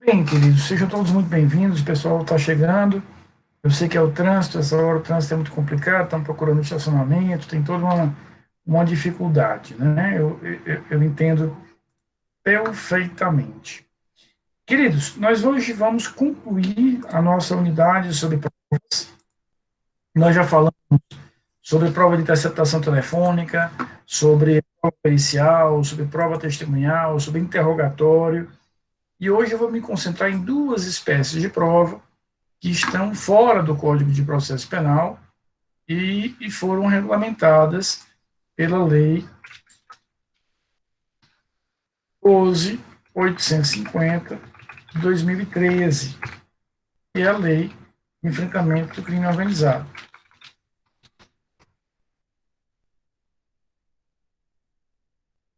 Bem, queridos, sejam todos muito bem-vindos. O pessoal está chegando. Eu sei que é o trânsito, essa hora o trânsito é muito complicado, estão procurando estacionamento, tem toda uma dificuldade, né? Eu entendo perfeitamente. Queridos, nós hoje vamos concluir a nossa unidade sobre. Nós já falamos sobre prova de interceptação telefônica, sobre prova pericial, sobre prova testemunhal, sobre interrogatório. E hoje eu vou me concentrar em duas espécies de prova que estão fora do Código de Processo Penal e foram regulamentadas pela Lei 12.850 de 2013, que é a Lei de Enfrentamento do Crime Organizado.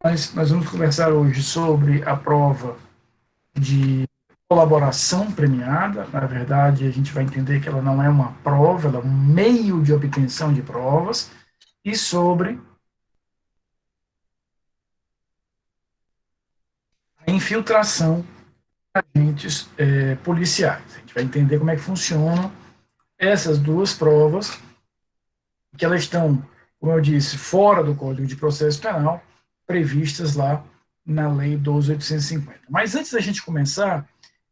Nós vamos conversar hoje sobre a prova de colaboração premiada. Na verdade, a gente vai entender que ela não é uma prova, ela é um meio de obtenção de provas, e sobre a infiltração de agentes policiais. A gente vai entender como é que funcionam essas duas provas, que elas estão, como eu disse, fora do Código de Processo Penal, previstas lá na Lei 12.850. Mas antes da gente começar,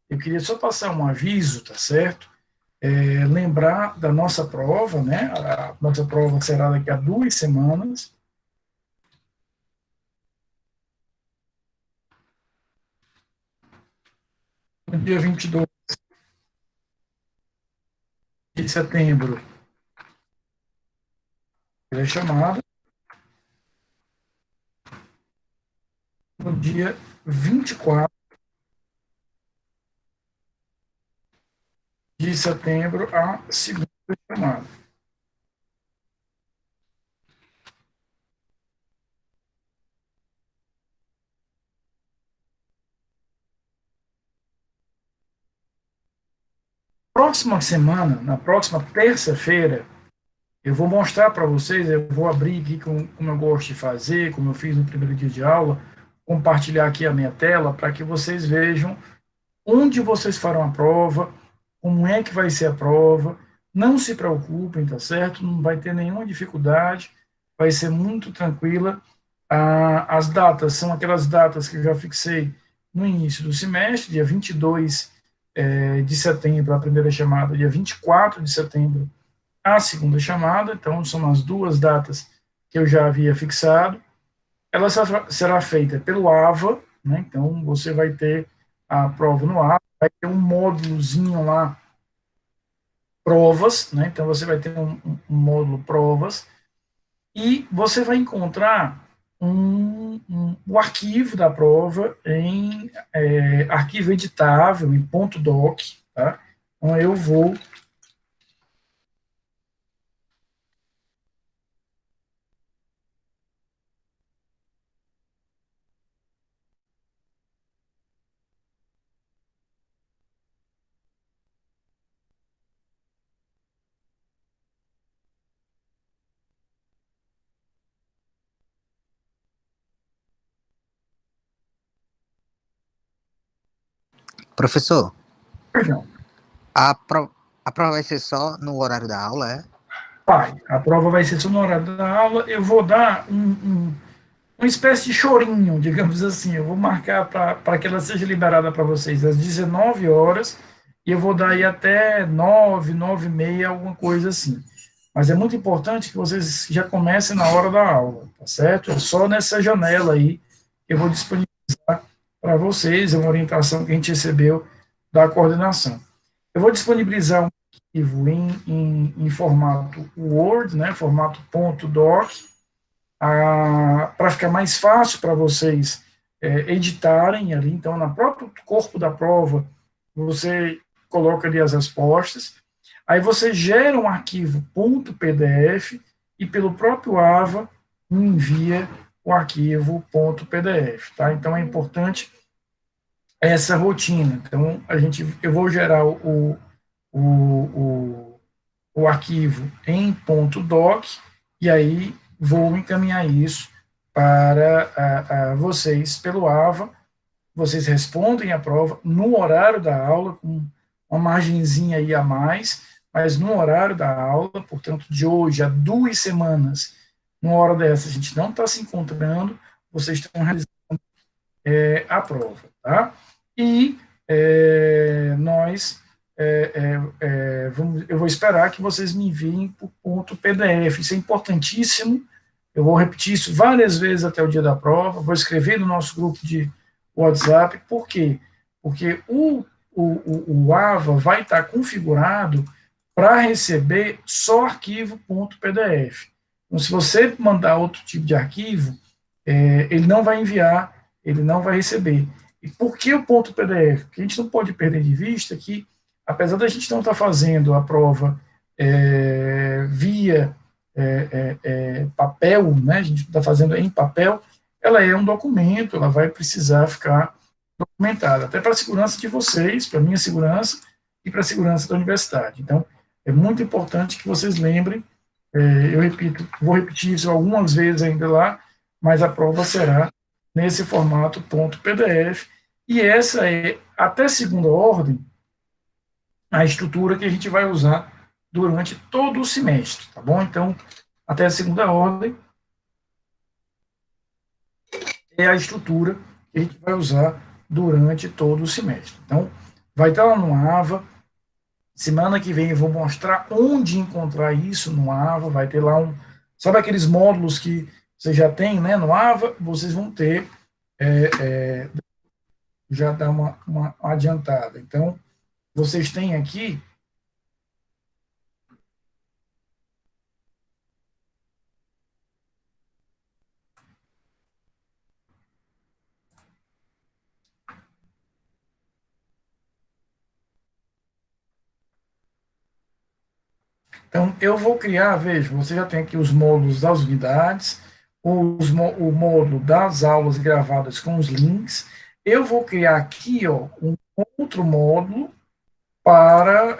eu queria só passar um aviso, tá certo? Lembrar da nossa prova, né? A nossa prova será daqui a 2 semanas, no dia 22 de setembro, ela é chamada, no dia 24 de setembro, a segunda chamada. Próxima semana, na próxima terça-feira, eu vou mostrar para vocês, eu vou abrir aqui como eu gosto de fazer, como eu fiz no primeiro dia de aula, compartilhar aqui a minha tela para que vocês vejam onde vocês farão a prova, como é que vai ser a prova. Não se preocupem, tá certo? Não vai ter nenhuma dificuldade, vai ser muito tranquila. As datas são aquelas datas que eu já fixei no início do semestre, dia 22 de setembro, a primeira chamada, dia 24 de setembro, a segunda chamada. Então, são as duas datas que eu já havia fixado. Ela será feita pelo AVA, né? Então, você vai ter a prova no AVA, vai ter um módulozinho lá, provas, né? Então, você vai ter um módulo provas, e você vai encontrar o arquivo da prova em arquivo editável, em ponto .doc, tá? Então, eu vou. Professor, Perdão, a, pro, a prova vai ser só no horário da aula, é? pai, a prova vai ser sonorada da aula, eu vou dar uma espécie de chorinho, digamos assim. Eu vou marcar para que ela seja liberada para vocês às 19 horas, e eu vou dar aí até 9, 9h30, alguma coisa assim. Mas é muito importante que vocês já comecem na hora da aula, tá certo? É só nessa janela aí que eu vou disponibilizar para vocês, é uma orientação que a gente recebeu da coordenação. Eu vou disponibilizar um arquivo em formato Word, né, formato .doc, para ficar mais fácil para vocês editarem ali. Então, no próprio corpo da prova, você coloca ali as respostas, aí você gera um arquivo .pdf e pelo próprio AVA envia o arquivo .pdf, tá? Então, é importante essa rotina. Então, eu vou gerar o, o, o arquivo em .doc, e aí vou encaminhar isso para vocês pelo AVA, vocês respondem a prova no horário da aula, com uma margenzinha aí a mais, mas no horário da aula, portanto, de hoje a 2 semanas, numa hora dessa, a gente não está se encontrando, vocês estão realizando a prova, tá? E eu vou esperar que vocês me enviem por ponto PDF, isso é importantíssimo, eu vou repetir isso várias vezes até o dia da prova, vou escrever no nosso grupo de WhatsApp, por quê? Porque o AVA vai estar configurado para receber só arquivo .pdf. Então, se você mandar outro tipo de arquivo, ele não vai enviar, ele não vai receber. E por que o ponto PDF? Porque a gente não pode perder de vista que, apesar da gente não estar fazendo a prova via papel, né, a gente está fazendo em papel, ela é um documento, ela vai precisar ficar documentada, até para a segurança de vocês, para a minha segurança e para a segurança da universidade. Então, é muito importante que vocês lembrem, eu repito, vou repetir isso algumas vezes ainda lá, mas a prova será nesse formato .pdf, e essa é, até segunda ordem, a estrutura que a gente vai usar durante todo o semestre, tá bom? Então, até a segunda ordem é a estrutura que a gente vai usar durante todo o semestre. Então, vai estar lá no AVA, semana que vem eu vou mostrar onde encontrar isso no AVA, vai ter lá sabe aqueles módulos que você já tem, né, no AVA, vocês vão ter, já dá uma adiantada. Então, vocês têm aqui, então, eu vou criar, veja, você já tem aqui os módulos das unidades, o módulo das aulas gravadas com os links. Eu vou criar aqui, ó, um outro módulo para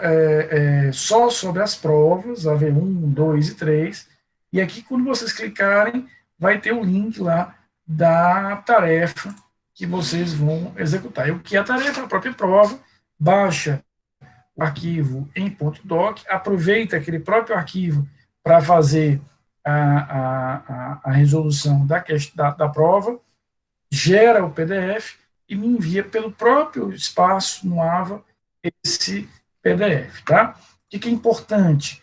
só sobre as provas, a V1, 2 e 3. E aqui, quando vocês clicarem, vai ter o link lá da tarefa que vocês vão executar. E o que é a tarefa? A própria prova, baixa o arquivo em .doc, aproveita aquele próprio arquivo para fazer a resolução da prova, gera o PDF e me envia pelo próprio espaço no AVA esse PDF, tá? O que é importante?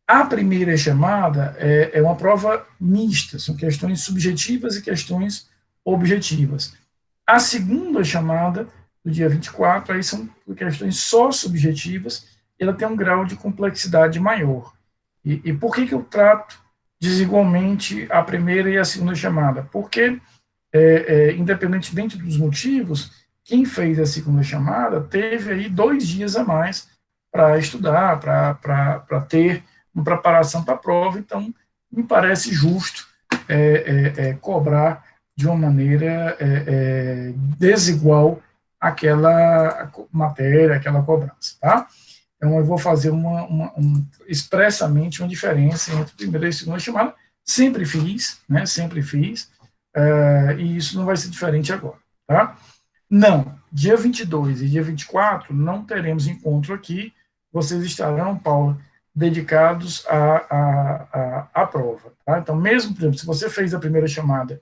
A primeira chamada é uma prova mista, são questões subjetivas e questões objetivas. A segunda chamada, do dia 24, aí são questões só subjetivas, e ela tem um grau de complexidade maior. E por que eu trato desigualmente a primeira e a segunda chamada? Porque, independentemente dos motivos, quem fez a segunda chamada teve aí 2 dias a mais para estudar, para ter uma preparação para a prova, então me parece justo cobrar de uma maneira desigual aquela matéria, aquela cobrança, tá? Então, eu vou fazer expressamente uma diferença entre primeira e segunda chamada, sempre fiz, né, sempre fiz, e isso não vai ser diferente agora, tá? Não, dia 22 e dia 24 não teremos encontro aqui, vocês estarão, Paula, dedicados à prova, tá? Então, mesmo, por exemplo, se você fez a primeira chamada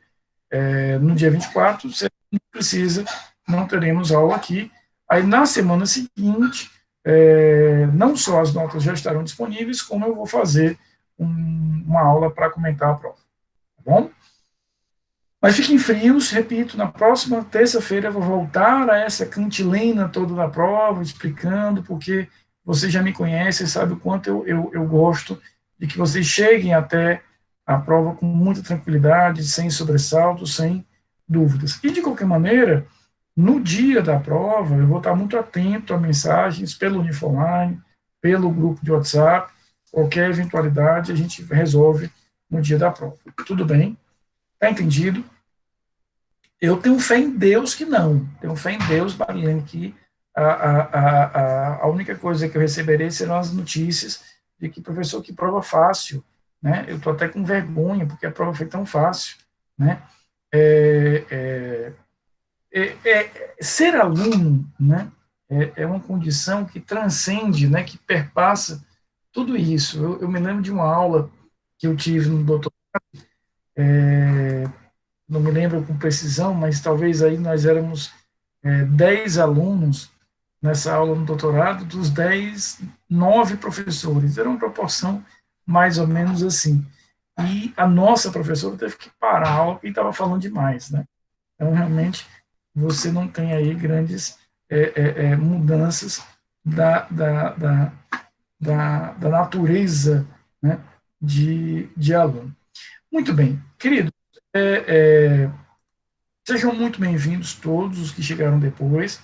no dia 24, você não precisa, não teremos aula aqui. Aí, na semana seguinte, não só as notas já estarão disponíveis, como eu vou fazer uma aula para comentar a prova, tá bom? Mas fiquem frios, repito, na próxima terça-feira eu vou voltar a essa cantilena toda da prova, explicando, porque vocês já me conhecem, sabem o quanto eu gosto de que vocês cheguem até a prova com muita tranquilidade, sem sobressaltos, sem dúvidas. E, de qualquer maneira, no dia da prova, eu vou estar muito atento a mensagens pelo Uniformline, pelo grupo de WhatsApp, qualquer eventualidade a gente resolve no dia da prova. Tudo bem? Está entendido? Eu tenho fé em Deus que não. Tenho fé em Deus, Marilene, que a única coisa que eu receberei serão as notícias de que, professor, que prova fácil, né? Eu estou até com vergonha, porque a prova foi tão fácil, né? ser aluno, né, é uma condição que transcende, né, que perpassa tudo isso. Eu me lembro de uma aula que eu tive no doutorado, não me lembro com precisão, mas talvez aí nós éramos 10 alunos nessa aula no doutorado, dos 10, 9 professores. Era uma proporção mais ou menos assim. E a nossa professora teve que parar a aula porque estava falando demais, né? Então, realmente, você não tem aí grandes mudanças da natureza, né, de aluno. Muito bem, querido, sejam muito bem-vindos todos os que chegaram depois.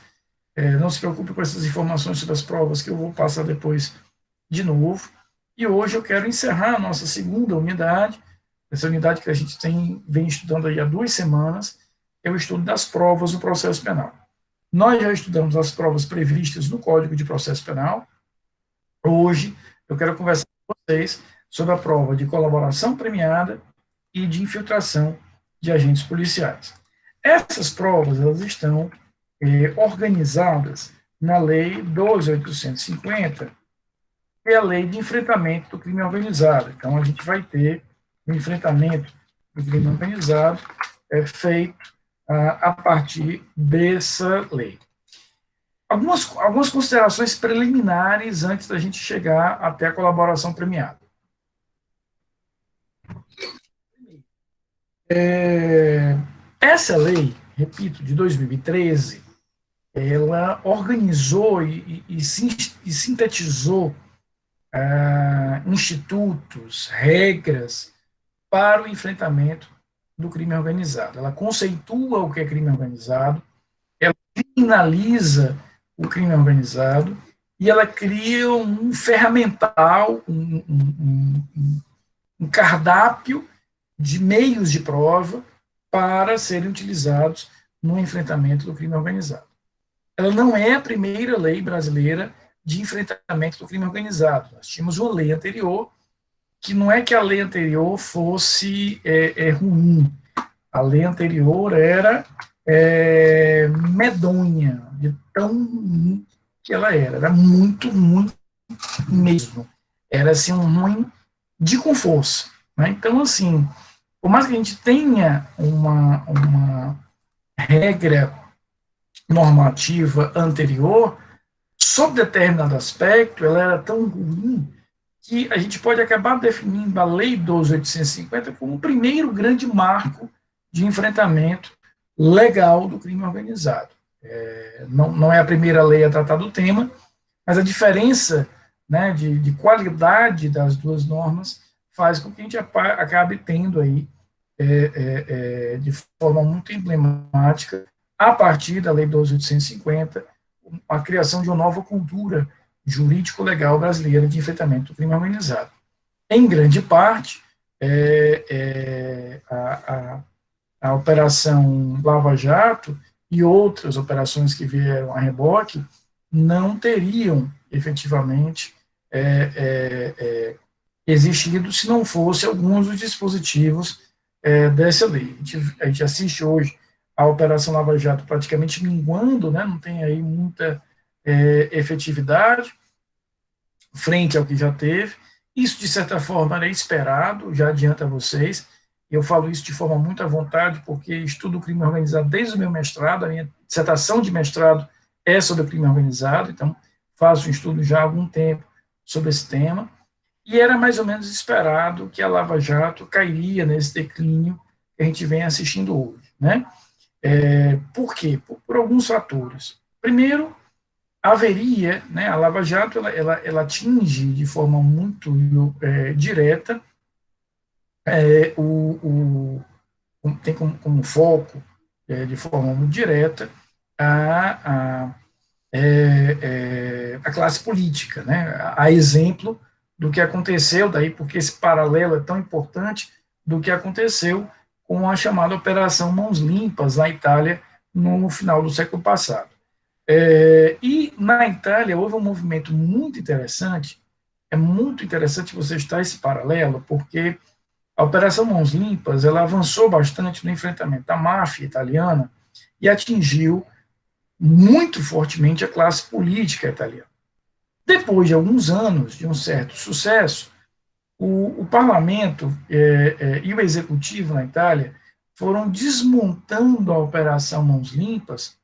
Não se preocupe com essas informações sobre as provas que eu vou passar depois de novo. E hoje eu quero encerrar a nossa segunda unidade, essa unidade que a gente vem estudando aí há 2 semanas, é o estudo das provas do processo penal. Nós já estudamos as provas previstas no Código de Processo Penal. Hoje eu quero conversar com vocês sobre a prova de colaboração premiada e de infiltração de agentes policiais. Essas provas elas estão organizadas na Lei 12.850, que é a Lei de Enfrentamento do Crime Organizado. Então, a gente vai ter o enfrentamento do crime organizado feito a partir dessa lei. Algumas considerações preliminares antes da gente chegar até a colaboração premiada. Essa lei, repito, de 2013, ela organizou e sintetizou institutos, regras para o enfrentamento do crime organizado. Ela conceitua o que é crime organizado, ela criminaliza o crime organizado e ela cria um ferramental, um cardápio de meios de prova para serem utilizados no enfrentamento do crime organizado. Ela não é a primeira lei brasileira de enfrentamento do crime organizado. Nós tínhamos uma lei anterior, que não é que a lei anterior fosse ruim. A lei anterior era medonha, de tão ruim que ela era. Era muito ruim mesmo. Era assim, um ruim de com força. Né? Então, assim, por mais que a gente tenha uma regra normativa anterior, sob determinado aspecto, ela era tão ruim que a gente pode acabar definindo a Lei 12.850 como o primeiro grande marco de enfrentamento legal do crime organizado. Não é a primeira lei a tratar do tema, mas a diferença, né, de qualidade das duas normas faz com que a gente acabe tendo aí, de forma muito emblemática, a partir da Lei 12.850, a criação de uma nova cultura jurídico-legal brasileira de enfrentamento do crime organizado. Em grande parte, a Operação Lava Jato e outras operações que vieram a reboque não teriam efetivamente existido se não fosse alguns dos dispositivos dessa lei. A gente assiste hoje a Operação Lava Jato praticamente minguando, né, não tem aí muita efetividade frente ao que já teve. Isso, de certa forma, era esperado, já adianto a vocês. Eu falo isso de forma muito à vontade, porque estudo o crime organizado desde o meu mestrado, a minha dissertação de mestrado é sobre o crime organizado, então faço um estudo já há algum tempo sobre esse tema, e era mais ou menos esperado que a Lava Jato cairia nesse declínio que a gente vem assistindo hoje, né? Por quê? Por alguns fatores. Primeiro, haveria, né, a Lava Jato ela atinge de forma muito direta, tem como foco, de forma muito direta, a classe política, né, a exemplo do que aconteceu, daí porque esse paralelo é tão importante, do que aconteceu com a chamada Operação Mãos Limpas na Itália no final do século passado. E na Itália houve um movimento muito interessante, é muito interessante você estar esse paralelo, porque a Operação Mãos Limpas ela avançou bastante no enfrentamento da máfia italiana, e atingiu muito fortemente a classe política italiana. Depois de alguns anos de um certo sucesso, o parlamento e o executivo na Itália foram desmontando a Operação Mãos Limpas,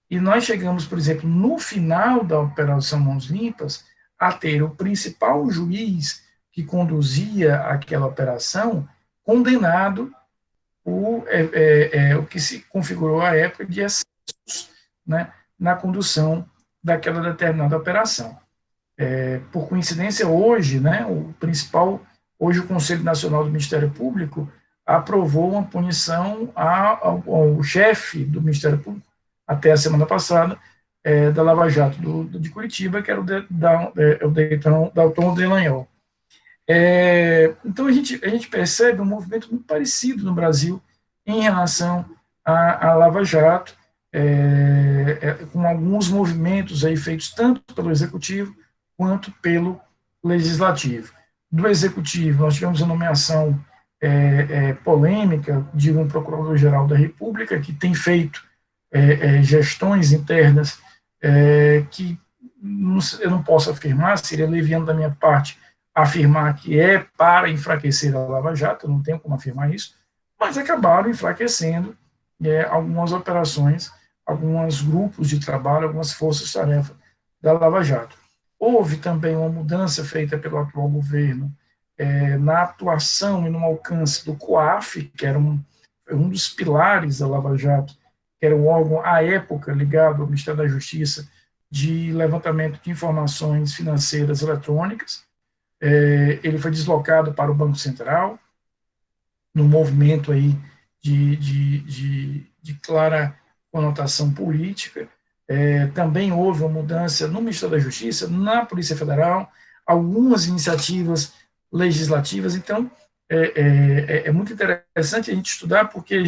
e nós chegamos, por exemplo, no final da Operação Mãos Limpas, a ter o principal juiz que conduzia aquela operação condenado o que se configurou à época de excessos, né, na condução daquela determinada operação. Por coincidência, hoje, né, hoje o Conselho Nacional do Ministério Público aprovou uma punição ao chefe do Ministério Público, até a semana passada, da Lava Jato de Curitiba, que era o Dalton Dallagnol. Então, a gente percebe um movimento muito parecido no Brasil em relação à Lava Jato, com alguns movimentos aí feitos tanto pelo Executivo quanto pelo Legislativo. Do Executivo, nós tivemos a nomeação polêmica de um Procurador-Geral da República, que tem feito gestões internas que eu não posso afirmar, seria leviano da minha parte afirmar que é para enfraquecer a Lava Jato, eu não tenho como afirmar isso, mas acabaram enfraquecendo algumas operações, alguns grupos de trabalho, algumas forças-tarefa da Lava Jato. Houve também uma mudança feita pelo atual governo na atuação e no alcance do COAF, que era um dos pilares da Lava Jato, que era um órgão, à época, ligado ao Ministério da Justiça, de levantamento de informações financeiras eletrônicas. Ele foi deslocado para o Banco Central, num movimento aí de clara conotação política. Também houve uma mudança no Ministério da Justiça, na Polícia Federal, algumas iniciativas legislativas. Então, é muito interessante a gente estudar, porque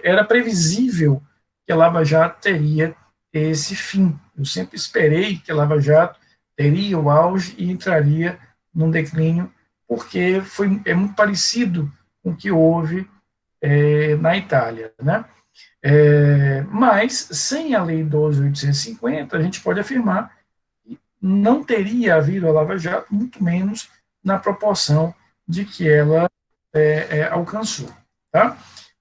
era previsível que a Lava Jato teria esse fim. Eu sempre esperei que a Lava Jato teria o auge e entraria num declínio, porque é muito parecido com o que houve na Itália, né? Mas, sem a Lei 12.850, a gente pode afirmar que não teria havido a Lava Jato, muito menos na proporção de que ela alcançou. Tá?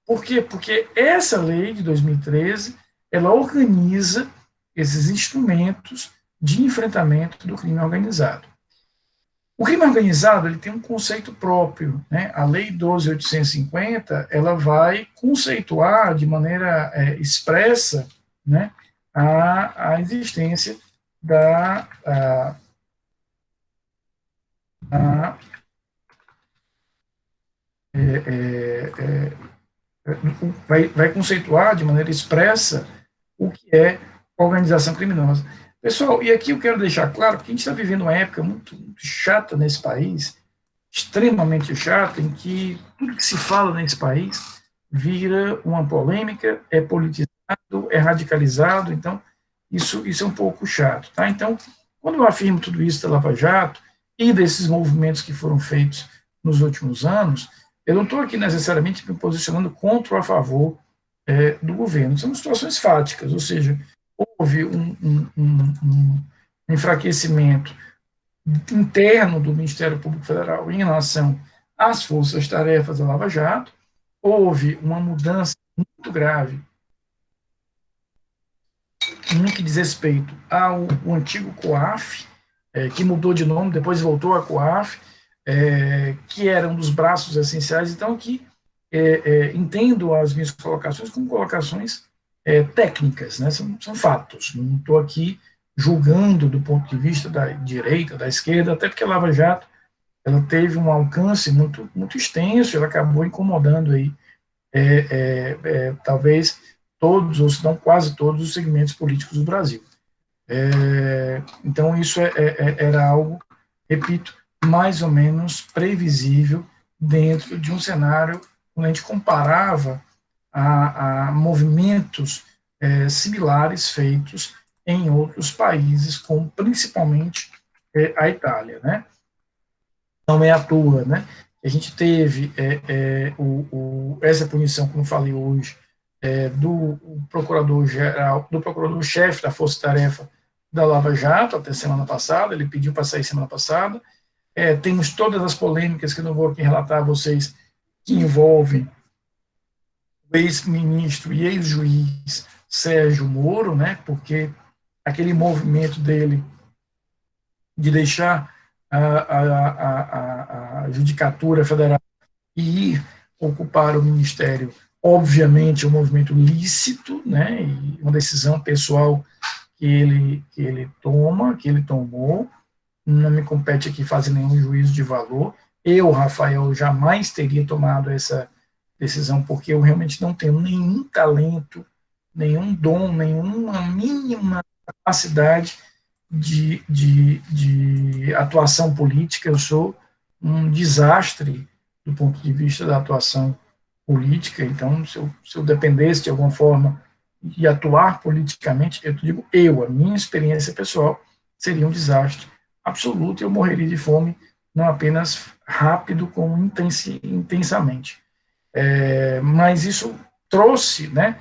Por quê? Porque essa lei de 2013, ela organiza esses instrumentos de enfrentamento do crime organizado. O crime organizado, ele tem um conceito próprio, né? A Lei 12.850, ela vai conceituar de maneira expressa, né, a existência vai conceituar de maneira expressa o que é organização criminosa. Pessoal, e aqui eu quero deixar claro que a gente está vivendo uma época muito, muito chata nesse país, extremamente chata, em que tudo que se fala nesse país vira uma polêmica, é politizado, é radicalizado. Então isso é um pouco chato. Tá? Então, quando eu afirmo tudo isso da Lava Jato e desses movimentos que foram feitos nos últimos anos, eu não estou aqui necessariamente me posicionando contra ou a favor do governo. São situações fáticas, ou seja, houve um enfraquecimento interno do Ministério Público Federal em relação às forças-tarefas da Lava Jato, houve uma mudança muito grave no que diz respeito ao antigo COAF, que mudou de nome, depois voltou a COAF, que era um dos braços essenciais. Então, aqui entendo as minhas colocações como colocações técnicas, né? São fatos. Não estou aqui julgando do ponto de vista da direita, da esquerda, até porque a Lava Jato ela teve um alcance muito, muito extenso, ela acabou incomodando aí, talvez todos, ou se não quase todos, os segmentos políticos do Brasil. Então, isso era algo, repito, mais ou menos previsível dentro de um cenário quando a gente comparava a movimentos similares feitos em outros países, como principalmente a Itália, né? Não é à toa, né? A gente teve essa punição, como eu falei hoje, do procurador-geral, do procurador-chefe da Força Tarefa da Lava Jato até semana passada, ele pediu para sair semana passada. Temos todas as polêmicas que eu não vou aqui relatar a vocês, que envolvem o ex-ministro e ex-juiz Sérgio Moro, né, porque aquele movimento dele de deixar a Judicatura Federal e ir ocupar o Ministério, obviamente, é um movimento lícito, né, e uma decisão pessoal que ele toma, que ele tomou. Não me compete aqui fazer nenhum juízo de valor. Eu, Rafael, jamais teria tomado essa decisão, porque eu realmente não tenho nenhum talento, nenhum dom, nenhuma mínima capacidade de atuação política. Eu sou um desastre do ponto de vista da atuação política. Então, se eu dependesse de alguma forma de atuar politicamente, eu digo a minha experiência pessoal seria um desastre absoluto, eu morreria de fome, não apenas rápido, como intensamente. Mas isso trouxe, né,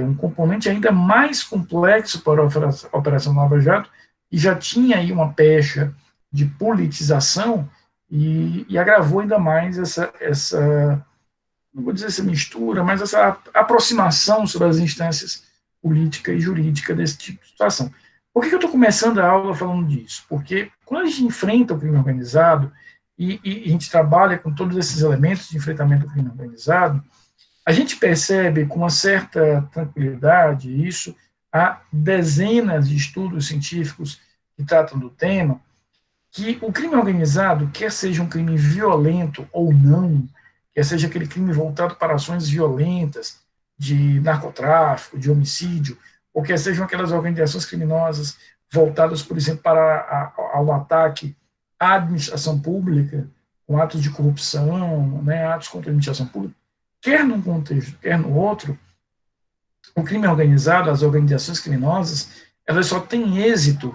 um componente ainda mais complexo para a Operação Lava Jato, e já tinha aí uma pecha de politização, e agravou ainda mais essa, não vou dizer essa mistura, mas essa aproximação sobre as instâncias política e jurídica desse tipo de situação. Por que eu estou começando a aula falando disso? Porque quando a gente enfrenta o crime organizado e a gente trabalha com todos esses elementos de enfrentamento do crime organizado, a gente percebe com uma certa tranquilidade, isso há dezenas de estudos científicos que tratam do tema, que o crime organizado, quer seja um crime violento ou não, quer seja aquele crime voltado para ações violentas, de narcotráfico, de homicídio, ou quer sejam aquelas organizações criminosas voltadas, por exemplo, para ao ataque à administração pública, com atos de corrupção, né, atos contra a administração pública, quer num contexto, quer no outro, o crime organizado, as organizações criminosas, elas só têm êxito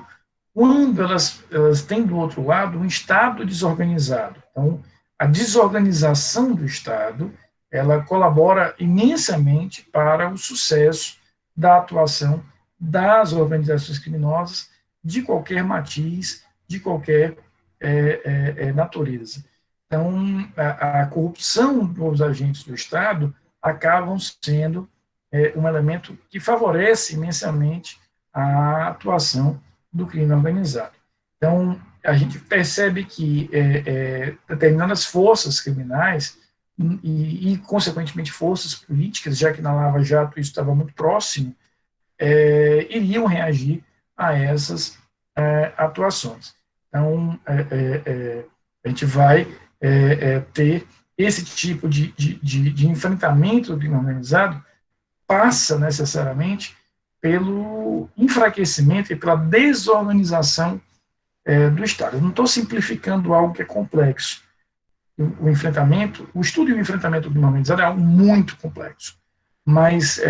quando elas têm do outro lado um Estado desorganizado. Então, a desorganização do Estado, ela colabora imensamente para o sucesso da atuação das organizações criminosas de qualquer matiz, de qualquer natureza. Então, a corrupção dos agentes do Estado acabam sendo um elemento que favorece imensamente a atuação do crime organizado. Então, a gente percebe que determinadas forças criminais e, consequentemente, forças políticas, já que na Lava Jato isso estava muito próximo, iriam reagir a essas atuações. Então, a gente vai ter esse tipo de enfrentamento do crime organizado, passa necessariamente pelo enfraquecimento e pela desorganização do Estado. Eu não estou simplificando algo que é complexo. O estudo e o enfrentamento do crime organizado é algo muito complexo. Mas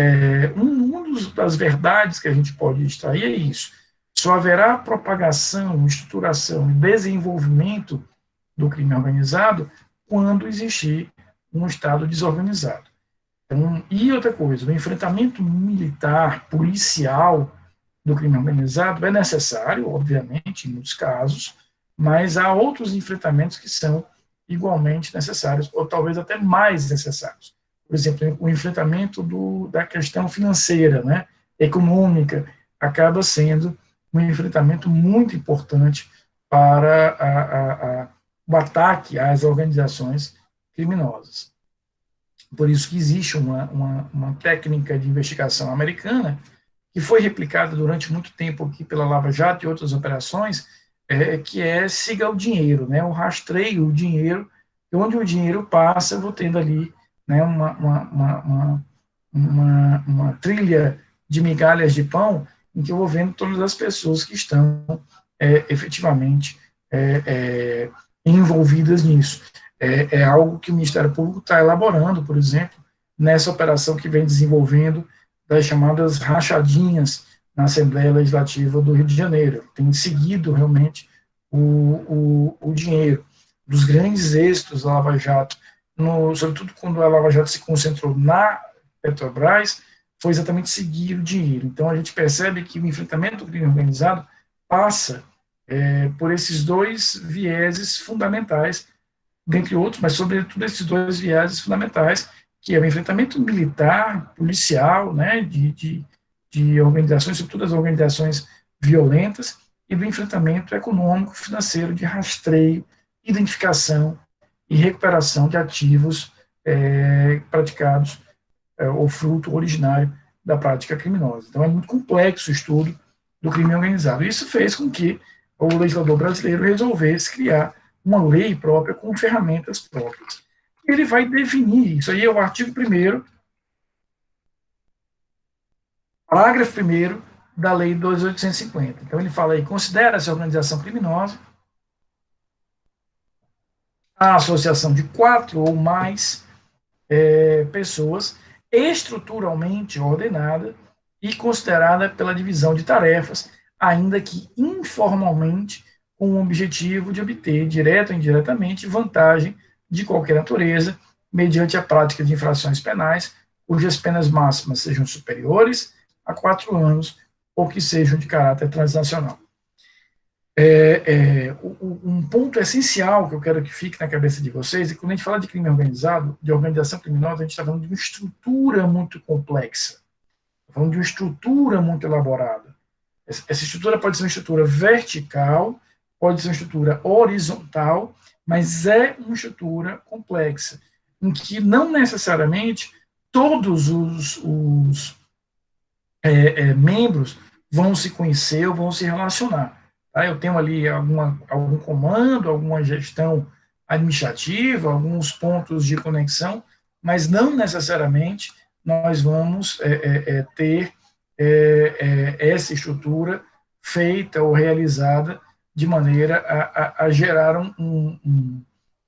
uma das verdades que a gente pode extrair é isso. Só haverá propagação, estruturação e desenvolvimento do crime organizado quando existir um Estado desorganizado. Então, e outra coisa, o enfrentamento militar, policial do crime organizado é necessário, obviamente, em muitos casos, mas há outros enfrentamentos que são igualmente necessários, ou talvez até mais necessários. Por exemplo, o enfrentamento da questão financeira, né, econômica, acaba sendo um enfrentamento muito importante para o ataque às organizações criminosas. Por isso que existe uma técnica de investigação americana que foi replicada durante muito tempo aqui pela Lava Jato e outras operações, que siga o dinheiro, né, o rastreio, o dinheiro, e onde o dinheiro passa, eu vou tendo ali, né, uma trilha de migalhas de pão, em que eu vou vendo todas as pessoas que estão efetivamente envolvidas nisso. É algo que o Ministério Público está elaborando, por exemplo, nessa operação que vem desenvolvendo das chamadas rachadinhas na Assembleia Legislativa do Rio de Janeiro. Tem seguido realmente o dinheiro dos grandes êxitos da Lava Jato, sobretudo quando a Lava Jato se concentrou na Petrobras foi exatamente seguir o dinheiro. Então, a gente percebe que o enfrentamento do crime organizado passa por esses dois vieses fundamentais, dentre outros, mas sobretudo esses dois vieses fundamentais, que é o enfrentamento militar, policial, né, de organizações, sobretudo as organizações violentas, e do enfrentamento econômico, financeiro, de rastreio, identificação e recuperação de ativos praticados ou fruto originário da prática criminosa. Então, é muito complexo o estudo do crime organizado. Isso fez com que o legislador brasileiro resolvesse criar uma lei própria com ferramentas próprias. Ele vai definir, isso aí é o artigo 1º, parágrafo 1º da Lei 2.850. Então, ele fala aí, considera-se organização criminosa a associação de 4 ou mais pessoas estruturalmente ordenada e considerada pela divisão de tarefas, ainda que informalmente, com o objetivo de obter, direta ou indiretamente, vantagem de qualquer natureza, mediante a prática de infrações penais, cujas penas máximas sejam superiores a 4 anos ou que sejam de caráter transnacional. Um ponto essencial que eu quero que fique na cabeça de vocês é que quando a gente fala de crime organizado, de organização criminosa, a gente está falando de uma estrutura muito complexa, está falando de uma estrutura muito elaborada. Essa estrutura pode ser uma estrutura vertical, pode ser uma estrutura horizontal, mas é uma estrutura complexa, em que não necessariamente todos os membros vão se conhecer ou vão se relacionar. Tá? Eu tenho ali algum comando, alguma gestão administrativa, alguns pontos de conexão, mas não necessariamente nós vamos ter essa estrutura feita ou realizada de maneira a gerar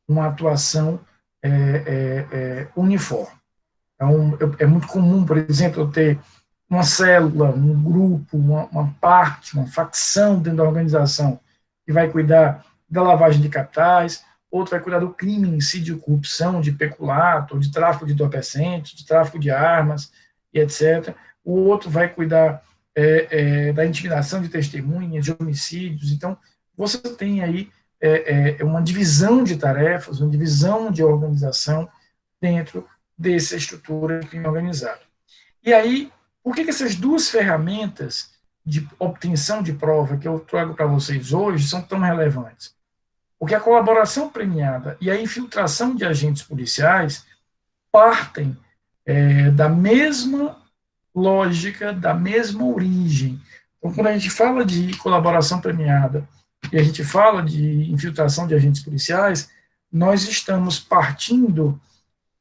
uma atuação uniforme. Então, é muito comum, por exemplo, eu ter uma célula, um grupo, uma parte, uma facção dentro da organização que vai cuidar da lavagem de capitais, outro vai cuidar do crime em si, de corrupção, de peculato, de tráfico de entorpecentes, de tráfico de armas, e etc. O outro vai cuidar da intimidação de testemunhas, de homicídios. Então, você tem aí uma divisão de tarefas, uma divisão de organização dentro dessa estrutura de crime organizado. E aí, por que essas duas ferramentas de obtenção de prova que eu trago para vocês hoje são tão relevantes? Porque a colaboração premiada e a infiltração de agentes policiais partem da mesma lógica, da mesma origem. Então, quando a gente fala de colaboração premiada e a gente fala de infiltração de agentes policiais, nós estamos partindo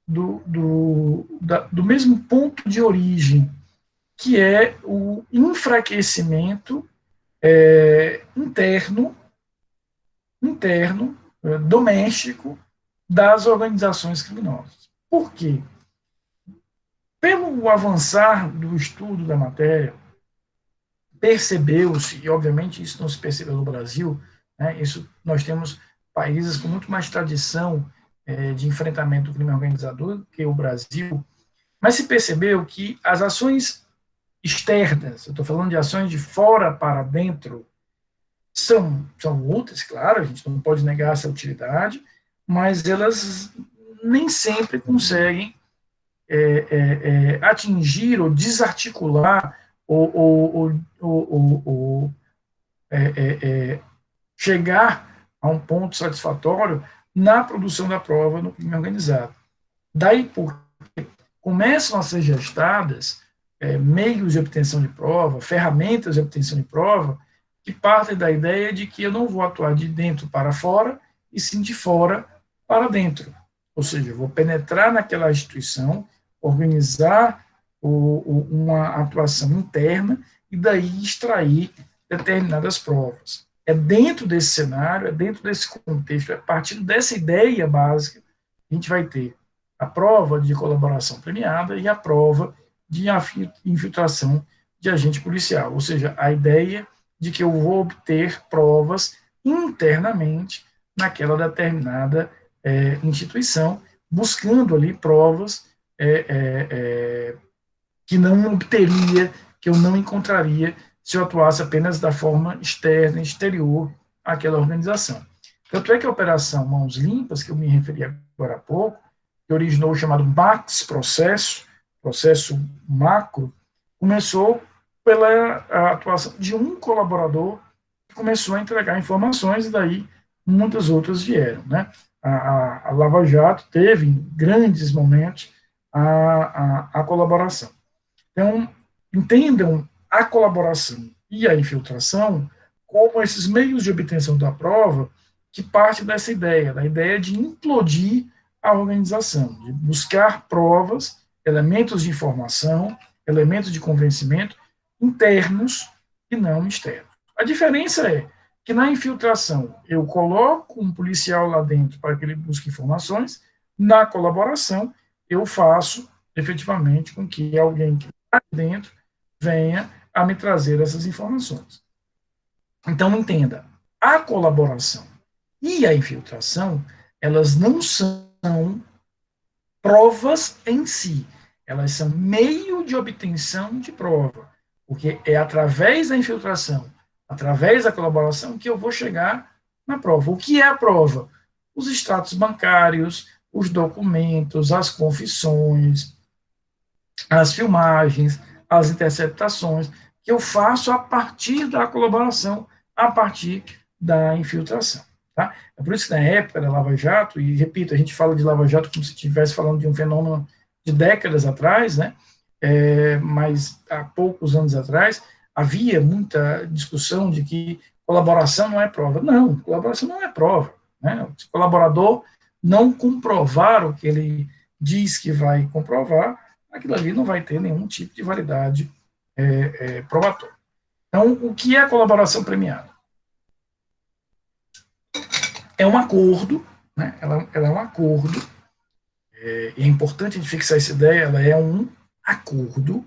do mesmo ponto de origem, que é o enfraquecimento interno, doméstico das organizações criminosas. Por quê? Pelo avançar do estudo da matéria, percebeu-se, e obviamente isso não se percebeu no Brasil, né, nós temos países com muito mais tradição de enfrentamento do crime organizado que o Brasil, mas se percebeu que as ações externas, eu estou falando de ações de fora para dentro, são úteis, claro, a gente não pode negar essa utilidade, mas elas nem sempre conseguem atingir ou desarticular ou chegar a um ponto satisfatório na produção da prova no crime organizado. Daí porque começam a ser gestadas meios de obtenção de prova, ferramentas de obtenção de prova, que partem da ideia de que eu não vou atuar de dentro para fora, e sim de fora para dentro. Ou seja, eu vou penetrar naquela instituição, organizar uma atuação interna e daí extrair determinadas provas. É dentro desse cenário, é dentro desse contexto, é a partir dessa ideia básica, a gente vai ter a prova de colaboração premiada e a prova de infiltração de agente policial, ou seja, a ideia de que eu vou obter provas internamente naquela determinada instituição, buscando ali provas que não obteria, que eu não encontraria se eu atuasse apenas da forma externa, exterior àquela organização. Tanto é que a Operação Mãos Limpas, que eu me referi agora há pouco, que originou o chamado MAX processo macro, começou pela atuação de um colaborador que começou a entregar informações e daí muitas outras vieram, né? A Lava Jato teve, em grandes momentos, a colaboração. Então, entendam a colaboração e a infiltração como esses meios de obtenção da prova que parte dessa ideia, da ideia de implodir a organização, de buscar provas, elementos de informação, elementos de convencimento internos e não externos. A diferença é que na infiltração eu coloco um policial lá dentro para que ele busque informações, na colaboração eu faço efetivamente com que alguém que está dentro venha a me trazer essas informações. Então, entenda, a colaboração e a infiltração, elas não são provas em si, elas são meio de obtenção de prova, porque é através da infiltração, através da colaboração, que eu vou chegar na prova. O que é a prova? Os extratos bancários, os documentos, as confissões, as filmagens, as interceptações, que eu faço a partir da colaboração, a partir da infiltração. Tá? É por isso que na época da Lava Jato, e repito, a gente fala de Lava Jato como se estivesse falando de um fenômeno de décadas atrás, né? Mas há poucos anos atrás, havia muita discussão de que colaboração não é prova. Não, colaboração não é prova. Né? Se o colaborador não comprovar o que ele diz que vai comprovar, aquilo ali não vai ter nenhum tipo de validade probatória. Então, o que é a colaboração premiada? É um acordo, né? ela é um acordo, e é importante a gente fixar essa ideia, ela é um acordo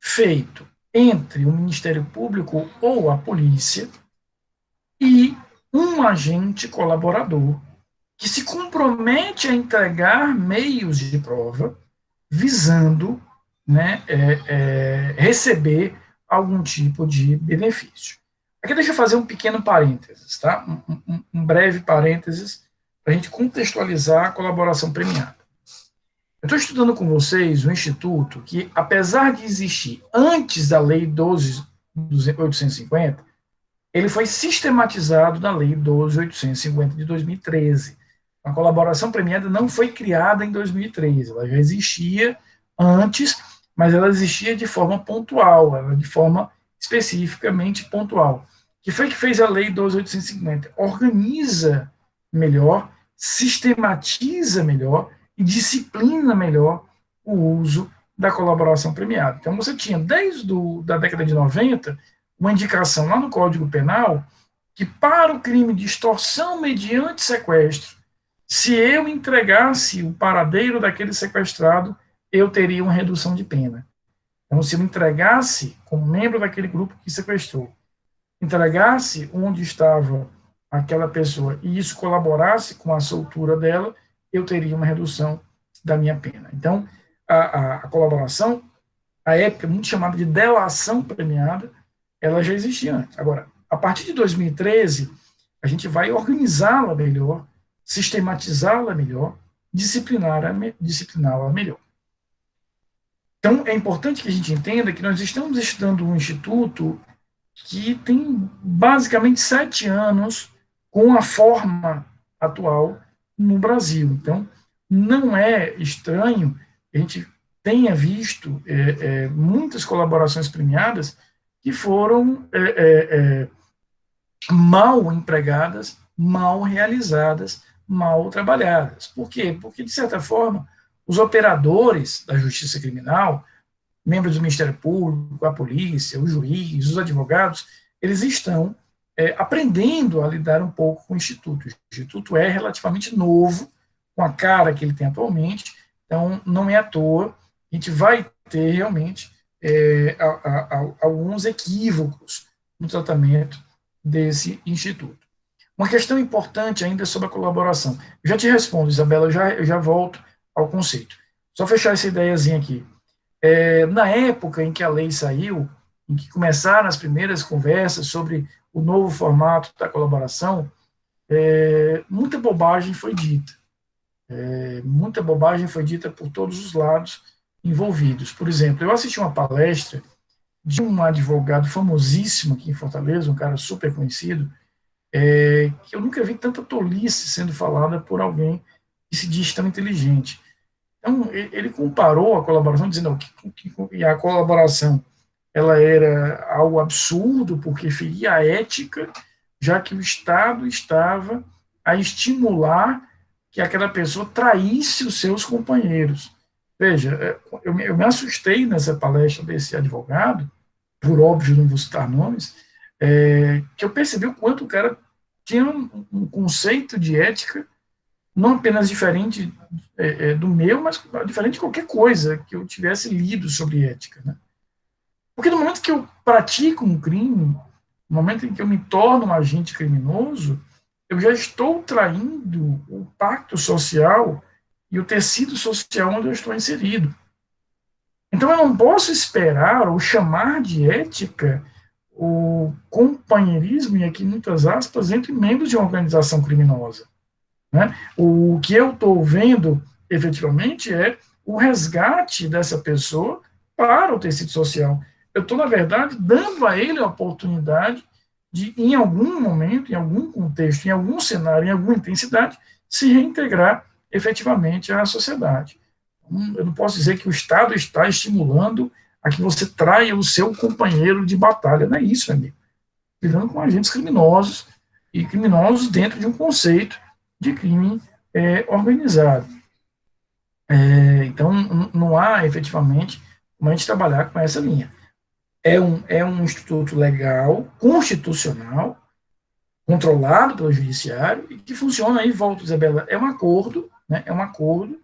feito entre o Ministério Público ou a polícia e um agente colaborador que se compromete a entregar meios de prova visando, né, receber algum tipo de benefício. Aqui deixa eu fazer um pequeno parênteses, tá? Um breve parênteses para a gente contextualizar a colaboração premiada. Eu estou estudando com vocês um instituto que, apesar de existir antes da Lei 12.850, ele foi sistematizado na Lei 12.850 de 2013. A colaboração premiada não foi criada em 2013, ela já existia antes, mas ela existia de forma pontual, ela de forma especificamente pontual. Que foi que fez a Lei 12.850? Organiza melhor, sistematiza melhor e disciplina melhor o uso da colaboração premiada. Então, você tinha, desde a década de 90, uma indicação lá no Código Penal que, para o crime de extorsão mediante sequestro, se eu entregasse o paradeiro daquele sequestrado, eu teria uma redução de pena. Então, se eu entregasse, como membro daquele grupo que sequestrou, entregasse onde estava aquela pessoa e isso colaborasse com a soltura dela, eu teria uma redução da minha pena. Então, a colaboração, a época muito chamada de delação premiada, ela já existia antes. Agora, a partir de 2013, a gente vai organizá-la melhor, sistematizá-la melhor, discipliná-la melhor. Então, é importante que a gente entenda que nós estamos estudando um instituto que tem basicamente 7 anos com a forma atual no Brasil. Então, não é estranho que a gente tenha visto muitas colaborações premiadas que foram mal empregadas, mal realizadas, mal trabalhadas. Por quê? Porque, de certa forma, os operadores da justiça criminal, membros do Ministério Público, a polícia, o juiz, os advogados, eles estão aprendendo a lidar um pouco com o Instituto. O Instituto é relativamente novo, com a cara que ele tem atualmente, então não é à toa, a gente vai ter realmente alguns equívocos no tratamento desse Instituto. Uma questão importante ainda sobre a colaboração. Eu já te respondo, Isabela, eu já volto ao conceito. Só fechar essa ideiazinha aqui. Na época em que a lei saiu, em que começaram as primeiras conversas sobre o novo formato da colaboração, muita bobagem foi dita. Muita bobagem foi dita por todos os lados envolvidos. Por exemplo, eu assisti uma palestra de um advogado famosíssimo aqui em Fortaleza, um cara super conhecido, que eu nunca vi tanta tolice sendo falada por alguém que se diz tão inteligente. Então, ele comparou a colaboração, dizendo que a colaboração ela era algo absurdo, porque feria a ética, já que o Estado estava a estimular que aquela pessoa traísse os seus companheiros. Veja, eu me assustei nessa palestra desse advogado, por óbvio não vou citar nomes, que eu percebi o quanto o cara tinha um conceito de ética não apenas diferente do meu, mas diferente de qualquer coisa que eu tivesse lido sobre ética, né? Porque no momento que eu pratico um crime, no momento em que eu me torno um agente criminoso, eu já estou traindo o pacto social e o tecido social onde eu estou inserido. Então eu não posso esperar ou chamar de ética o companheirismo, e aqui muitas aspas, entre membros de uma organização criminosa. Né? O que eu estou vendo, efetivamente, é o resgate dessa pessoa para o tecido social. Eu estou, na verdade, dando a ele a oportunidade de, em algum momento, em algum contexto, em algum cenário, em alguma intensidade, se reintegrar efetivamente à sociedade. Eu não posso dizer que o Estado está estimulando a que você traia o seu companheiro de batalha. Não é isso, amigo. Lidando com agentes criminosos, e criminosos dentro de um conceito de crime organizado. Então, não há, efetivamente, como a gente trabalhar com essa linha. É um instituto legal, constitucional, controlado pelo judiciário, e que funciona aí, volto, Isabela, é um acordo, né, é um acordo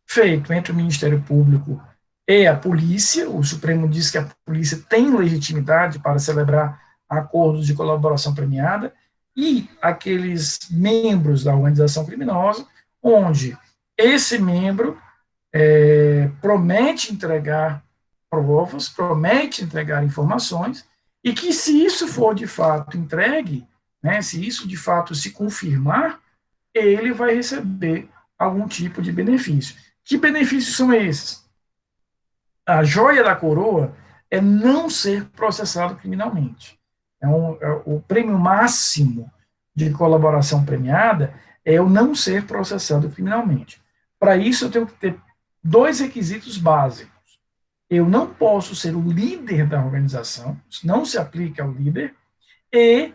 feito entre o Ministério Público e a polícia. O Supremo diz que a polícia tem legitimidade para celebrar acordos de colaboração premiada, e aqueles membros da organização criminosa, onde esse membro promete entregar provas, promete entregar informações, e que, se isso for de fato entregue, né, se isso de fato se confirmar, ele vai receber algum tipo de benefício. Que benefícios são esses? A joia da coroa é não ser processado criminalmente. O prêmio máximo de colaboração premiada é eu não ser processado criminalmente. Para isso, eu tenho que ter dois requisitos básicos. Eu não posso ser o líder da organização, isso não se aplica ao líder, e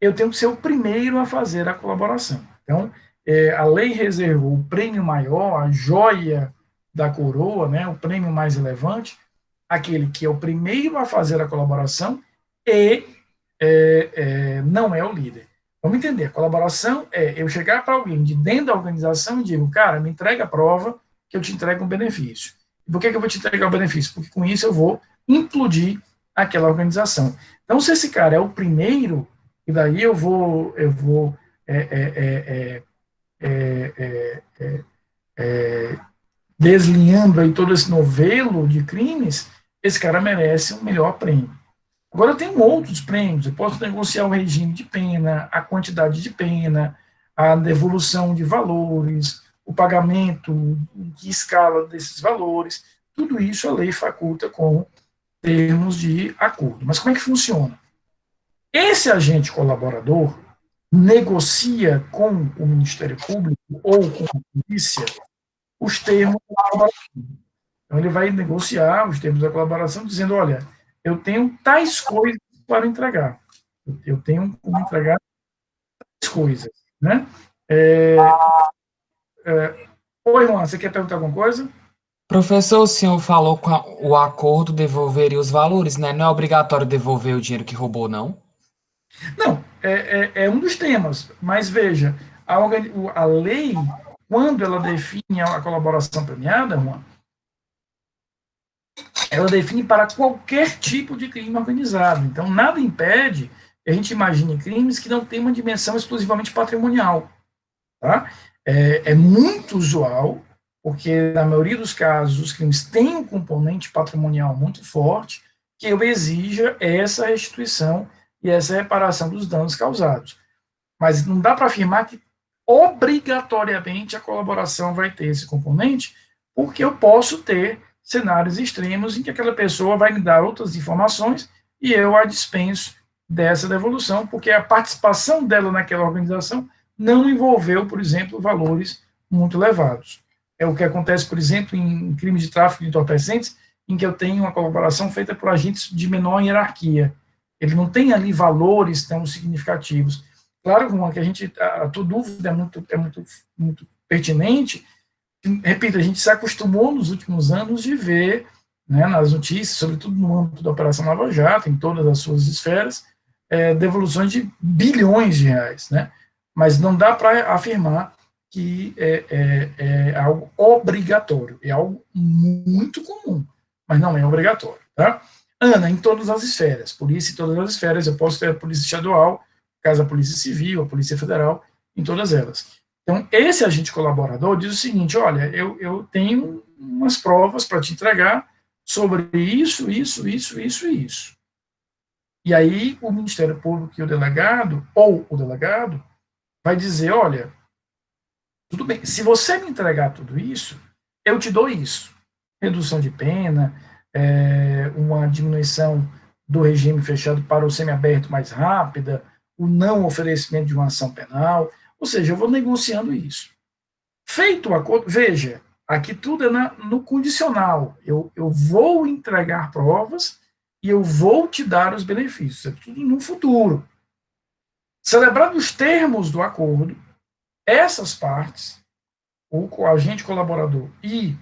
eu tenho que ser o primeiro a fazer a colaboração. Então, a lei reservou o prêmio maior, a joia da coroa, né, o prêmio mais relevante, aquele que é o primeiro a fazer a colaboração e não é o líder. Vamos entender, a colaboração é eu chegar para alguém de dentro da organização e digo, cara, me entrega a prova que eu te entrego um benefício. E por que eu vou te entregar o benefício? Porque com isso eu vou implodir aquela organização. Então, se esse cara é o primeiro, e daí eu vou deslinhando aí todo esse novelo de crimes, esse cara merece um melhor prêmio. Agora, eu tenho outros prêmios, eu posso negociar o regime de pena, a quantidade de pena, a devolução de valores, o pagamento em que escala desses valores, tudo isso a lei faculta com termos de acordo. Mas como é que funciona? Esse agente colaborador negocia com o Ministério Público ou com a polícia os termos da colaboração. Então, ele vai negociar os termos da colaboração, dizendo, olha, eu tenho tais coisas para entregar. Eu tenho como entregar tais coisas. Né? Oi, Juan, você quer perguntar alguma coisa? Professor, o senhor falou que o acordo devolveria os valores, né? Não é obrigatório devolver o dinheiro que roubou, não? Não, é um dos temas, mas veja, a lei, quando ela define a colaboração premiada, Juan, ela define para qualquer tipo de crime organizado. Então, nada impede que a gente imagine crimes que não têm uma dimensão exclusivamente patrimonial. Tá? É muito usual porque na maioria dos casos os crimes têm um componente patrimonial muito forte, que eu exija essa restituição e essa reparação dos danos causados. Mas não dá para afirmar que obrigatoriamente a colaboração vai ter esse componente, porque eu posso ter cenários extremos em que aquela pessoa vai me dar outras informações e eu a dispenso dessa devolução, porque a participação dela naquela organização não envolveu, por exemplo, valores muito elevados. É o que acontece, por exemplo, em crimes de tráfico de entorpecentes, em que eu tenho uma colaboração feita por agentes de menor hierarquia. Ele não tem ali valores tão significativos. Claro, Juan, que a tua dúvida muito pertinente. Repito, a gente se acostumou nos últimos anos de ver, né, nas notícias, sobretudo no âmbito da Operação Lava Jato, em todas as suas esferas, devoluções de bilhões de reais, né? Mas não dá para afirmar que é algo obrigatório, é algo muito comum, mas não é obrigatório, tá? Ana, em todas as esferas, polícia em todas as esferas, eu posso ter a polícia estadual, caso a polícia civil, a polícia federal, em todas elas. Então, esse agente colaborador diz o seguinte, olha, eu tenho umas provas para te entregar sobre isso, isso, isso, isso e isso. E aí o Ministério Público e o delegado, ou o delegado, vai dizer, olha, tudo bem, se você me entregar tudo isso, eu te dou isso. Redução de pena, uma diminuição do regime fechado para o semiaberto mais rápida, o não oferecimento de uma ação penal, ou seja, eu vou negociando isso. Feito o acordo, veja, aqui tudo é no condicional, eu vou entregar provas e eu vou te dar os benefícios, é tudo no futuro. Celebrados os termos do acordo, essas partes, o agente colaborador e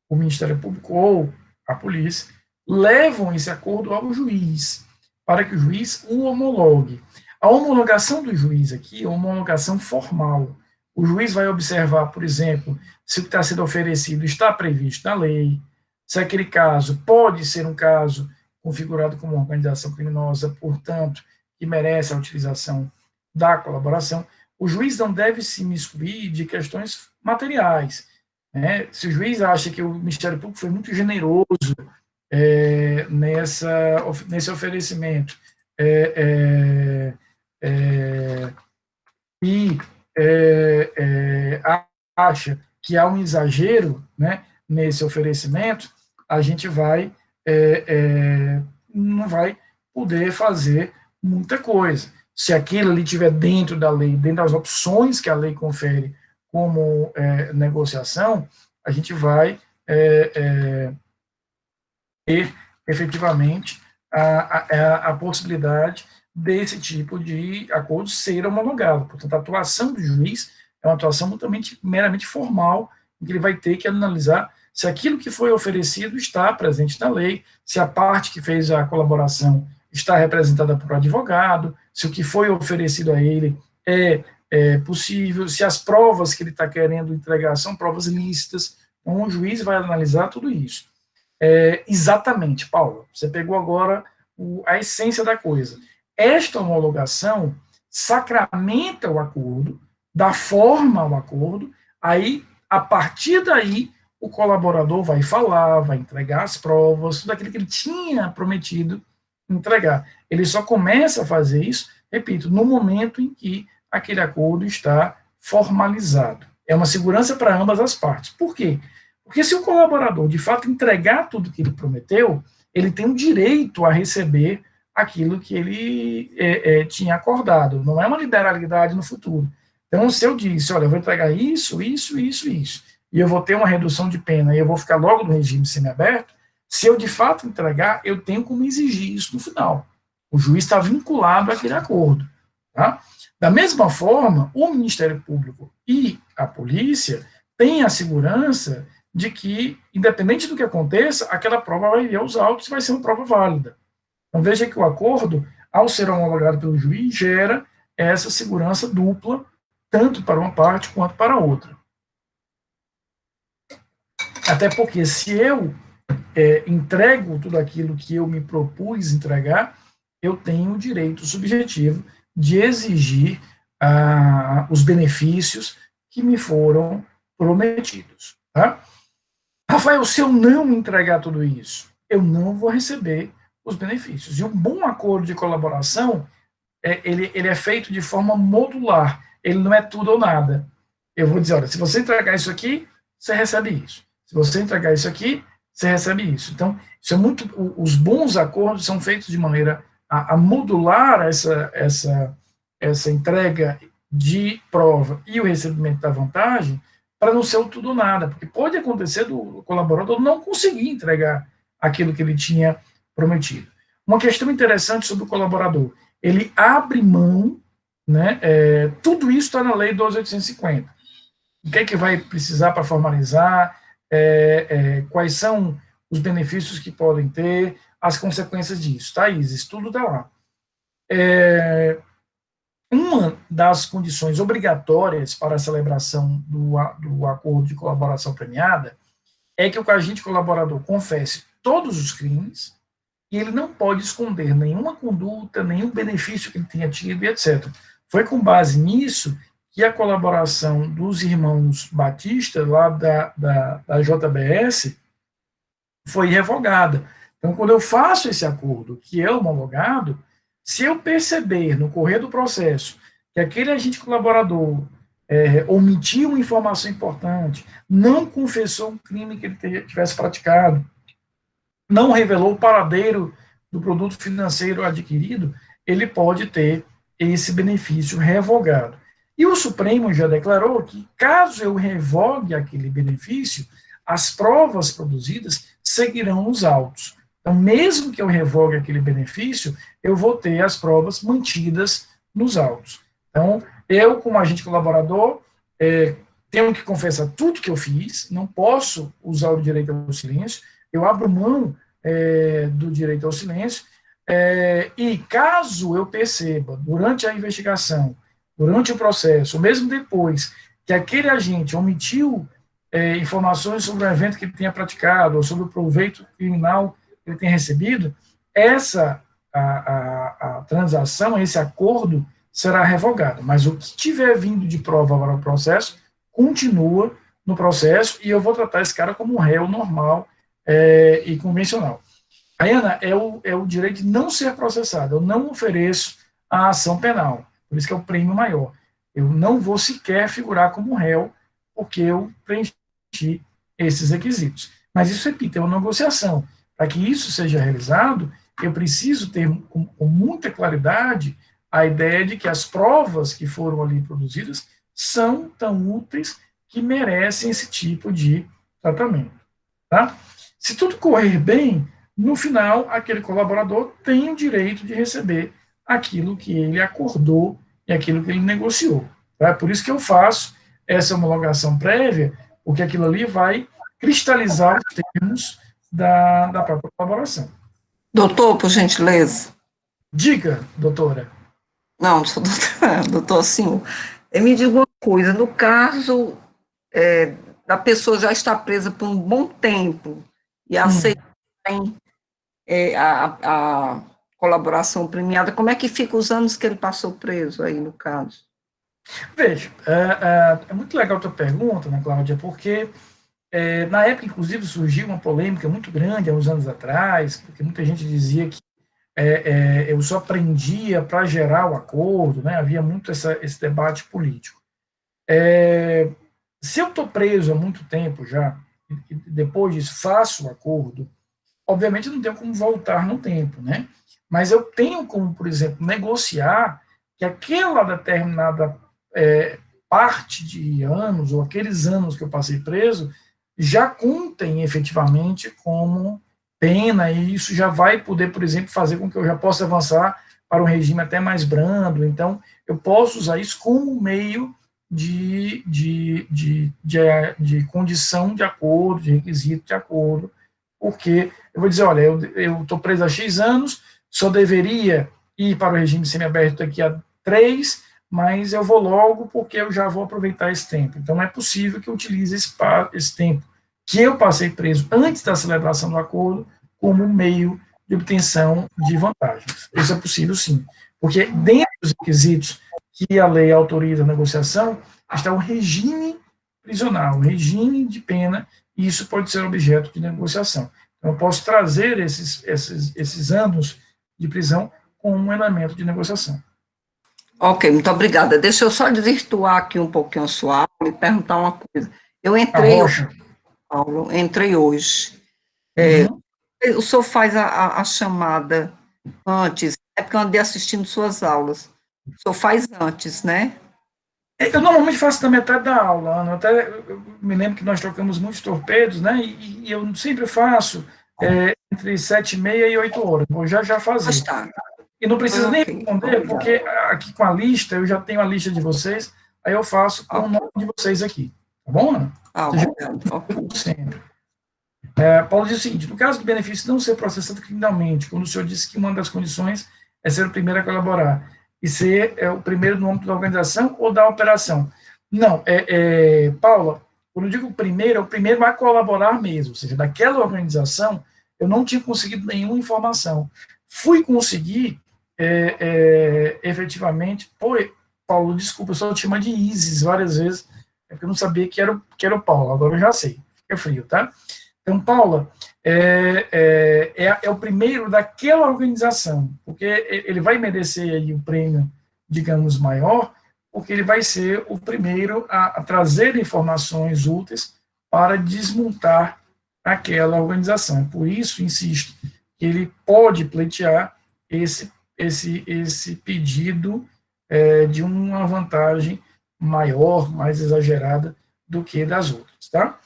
o Ministério Público ou a polícia, levam esse acordo ao juiz, para que o juiz o homologue. A homologação do juiz aqui é uma homologação formal. O juiz vai observar, por exemplo, se o que está sendo oferecido está previsto na lei, se aquele caso pode ser um caso configurado como uma organização criminosa, portanto, que merece a utilização da colaboração. O juiz não deve se imiscuir de questões materiais. Né? Se o juiz acha que o Ministério Público foi muito generoso nesse oferecimento e acha que há um exagero, né, nesse oferecimento, a gente não vai poder fazer muita coisa. Se aquilo ali estiver dentro da lei, dentro das opções que a lei confere como negociação, a gente vai ter efetivamente a possibilidade desse tipo de acordo ser homologado. Portanto, a atuação do juiz é uma atuação meramente formal, em que ele vai ter que analisar se aquilo que foi oferecido está presente na lei, se a parte que fez a colaboração está representada por advogado, se o que foi oferecido a ele é possível, se as provas que ele está querendo entregar são provas lícitas. Então, o juiz vai analisar tudo isso. Exatamente, Paulo, você pegou agora a essência da coisa. Esta homologação sacramenta o acordo, dá forma ao acordo, aí, a partir daí, o colaborador vai falar, vai entregar as provas, tudo aquilo que ele tinha prometido entregar. Ele só começa a fazer isso, repito, no momento em que aquele acordo está formalizado. É uma segurança para ambas as partes. Por quê? Porque se o colaborador, de fato, entregar tudo que ele prometeu, ele tem o direito a receber aquilo que ele tinha acordado. Não é uma liberalidade no futuro. Então, se eu disse, olha, eu vou entregar isso, isso, isso, isso, e eu vou ter uma redução de pena, e eu vou ficar logo no regime semiaberto, se eu, de fato, entregar, eu tenho como exigir isso no final. O juiz está vinculado àquele acordo. Tá? Da mesma forma, o Ministério Público e a polícia têm a segurança de que, independente do que aconteça, aquela prova vai ir aos autos e vai ser uma prova válida. Então, veja que o acordo, ao ser homologado pelo juiz, gera essa segurança dupla, tanto para uma parte quanto para a outra. Até porque, se eu entrego tudo aquilo que eu me propus entregar, eu tenho o direito subjetivo de exigir os benefícios que me foram prometidos. Tá? Rafael, se eu não entregar tudo isso, eu não vou receber os benefícios. E um bom acordo de colaboração, ele é feito de forma modular. Ele não é tudo ou nada. Eu vou dizer, olha, se você entregar isso aqui, você recebe isso. Se você entregar isso aqui, você recebe isso. Então, isso é muito. Os bons acordos são feitos de maneira a modular essa entrega de prova e o recebimento da vantagem, para não ser o tudo ou nada, porque pode acontecer do colaborador não conseguir entregar aquilo que ele tinha prometido. Uma questão interessante sobre o colaborador, ele abre mão, né, tudo isso está na lei 12.850. O que é que vai precisar para formalizar, quais são os benefícios que podem ter, as consequências disso, tá, Isis? Tudo está lá. Uma das condições obrigatórias para a celebração do acordo de colaboração premiada é que o agente colaborador confesse todos os crimes e ele não pode esconder nenhuma conduta, nenhum benefício que ele tenha tido, etc. Foi com base nisso que a colaboração dos irmãos Batista, lá da JBS, foi revogada. Então, quando eu faço esse acordo, que é homologado, se eu perceber no correr do processo que aquele agente colaborador omitiu uma informação importante, não confessou um crime que ele tivesse praticado, não revelou o paradeiro do produto financeiro adquirido, ele pode ter esse benefício revogado. E o Supremo já declarou que, caso eu revogue aquele benefício, as provas produzidas seguirão nos autos. Então, mesmo que eu revogue aquele benefício, eu vou ter as provas mantidas nos autos. Então, eu, como agente colaborador, tenho que confessar tudo que eu fiz, não posso usar o direito ao silêncio, eu abro mão do direito ao silêncio, e caso eu perceba, durante a investigação, durante o processo, ou mesmo depois, que aquele agente omitiu informações sobre o evento que ele tenha praticado, ou sobre o proveito criminal que ele tenha recebido, a transação, esse acordo, será revogado. Mas o que tiver vindo de prova para o processo, continua no processo, e eu vou tratar esse cara como um réu normal e convencional. Aí, Ana, é o direito de não ser processado. Eu não ofereço a ação penal. Por isso que é o prêmio maior. Eu não vou sequer figurar como réu, porque eu preenchi esses requisitos. Mas isso, repito, é uma negociação. Para que isso seja realizado, eu preciso ter com muita claridade a ideia de que as provas que foram ali produzidas são tão úteis que merecem esse tipo de tratamento. Tá? Se tudo correr bem, no final, aquele colaborador tem o direito de receber aquilo que ele acordou e aquilo que ele negociou. Tá? Por isso que eu faço essa homologação prévia, porque aquilo ali vai cristalizar os termos da própria colaboração. Doutor, por gentileza. Diga, doutora. Não, sou doutora, doutor, sim. Me diga uma coisa, no caso da pessoa já estar presa por um bom tempo e aceitar a colaboração premiada, como é que fica os anos que ele passou preso aí, no caso? Veja, é muito legal a tua pergunta, né, Cláudia, porque na época, inclusive, surgiu uma polêmica muito grande, há uns anos atrás, porque muita gente dizia que eu só prendia para gerar o acordo, né, havia muito esse debate político. Se eu estou preso há muito tempo já, e depois disso faço o acordo, obviamente não tenho como voltar no tempo, né? Mas eu tenho como, por exemplo, negociar que aquela determinada parte de anos, ou aqueles anos que eu passei preso, já contem efetivamente como pena, e isso já vai poder, por exemplo, fazer com que eu já possa avançar para um regime até mais brando. Então, eu posso usar isso como meio de condição de acordo, de requisito de acordo, porque eu vou dizer, olha, eu estou preso há X anos, só deveria ir para o regime semiaberto daqui a 3, mas eu vou logo porque eu já vou aproveitar esse tempo. Então, é possível que eu utilize esse tempo que eu passei preso antes da celebração do acordo como meio de obtenção de vantagens. Isso é possível, sim. Porque dentro dos requisitos que a lei autoriza a negociação, está o regime prisional, regime de pena, e isso pode ser objeto de negociação. Então, eu posso trazer esses anos de prisão com um elemento de negociação. Ok, muito obrigada. Deixa eu só desvirtuar aqui um pouquinho a sua aula e perguntar uma coisa. Eu A entrei, Rocha. Paulo, entrei hoje. Uhum. O senhor faz a chamada antes, é porque eu andei assistindo suas aulas. O senhor faz antes, né? Eu normalmente faço na metade da aula, Ana. Até eu me lembro que nós trocamos muitos torpedos, né? E eu sempre faço entre 7h30 e 8h. Vou já Pois fazer. tá. E não precisa nem Ok, responder, obrigada. porque aqui com a lista, eu já tenho a lista de vocês, aí eu faço com o Ok. nome de vocês aqui. Tá bom, Ana? Você já Obrigado. Ok. sempre. Paulo diz o seguinte: no caso do benefício não ser processado criminalmente, quando o senhor disse que uma das condições é ser o primeiro a colaborar e ser o primeiro no âmbito da organização ou da operação. Não, Paula, quando eu digo primeiro, é o primeiro a colaborar mesmo, ou seja, daquela organização, eu não tinha conseguido nenhuma informação. Fui conseguir, efetivamente, Paulo, desculpa, eu só te chamei de Isis várias vezes, é porque eu não sabia que era o Paulo, agora eu já sei, fica frio, tá? Então, Paula, é o primeiro daquela organização, porque ele vai merecer aí o prêmio, digamos, maior, porque ele vai ser o primeiro a trazer informações úteis para desmontar aquela organização. Por isso, insisto, que ele pode pleitear esse pedido de uma vantagem maior, mais exagerada do que das outras, tá?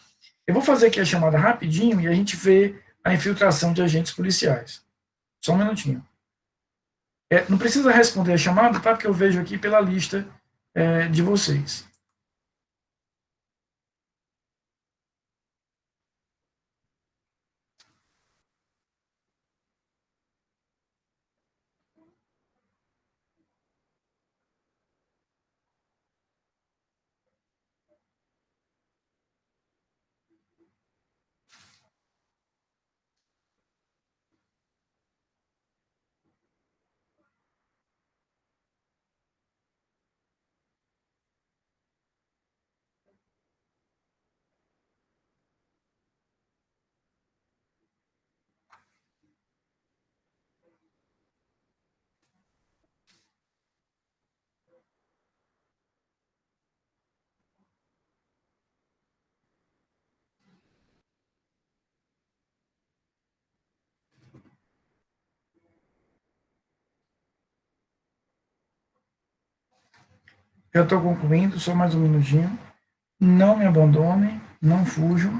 Eu vou fazer aqui a chamada rapidinho e a gente vê a infiltração de agentes policiais. Só um minutinho. Não precisa responder a chamada, tá? Porque eu vejo aqui pela lista de vocês. Já estou concluindo, só mais um minutinho. Não me abandonem, não fujam.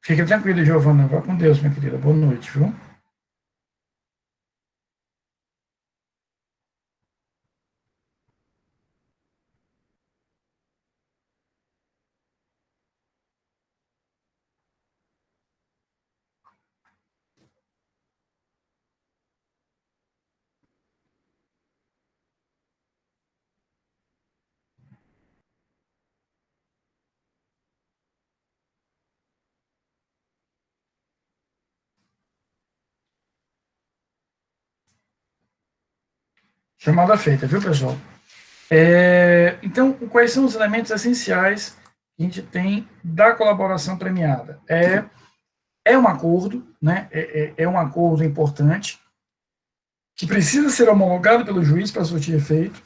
Fique tranquilo, Giovana. Vá com Deus, minha querida. Boa noite, viu? Chamada feita, viu, pessoal? Então, quais são os elementos essenciais que a gente tem da colaboração premiada? É um acordo, né? É um acordo importante, que precisa ser homologado pelo juiz para surtir efeito,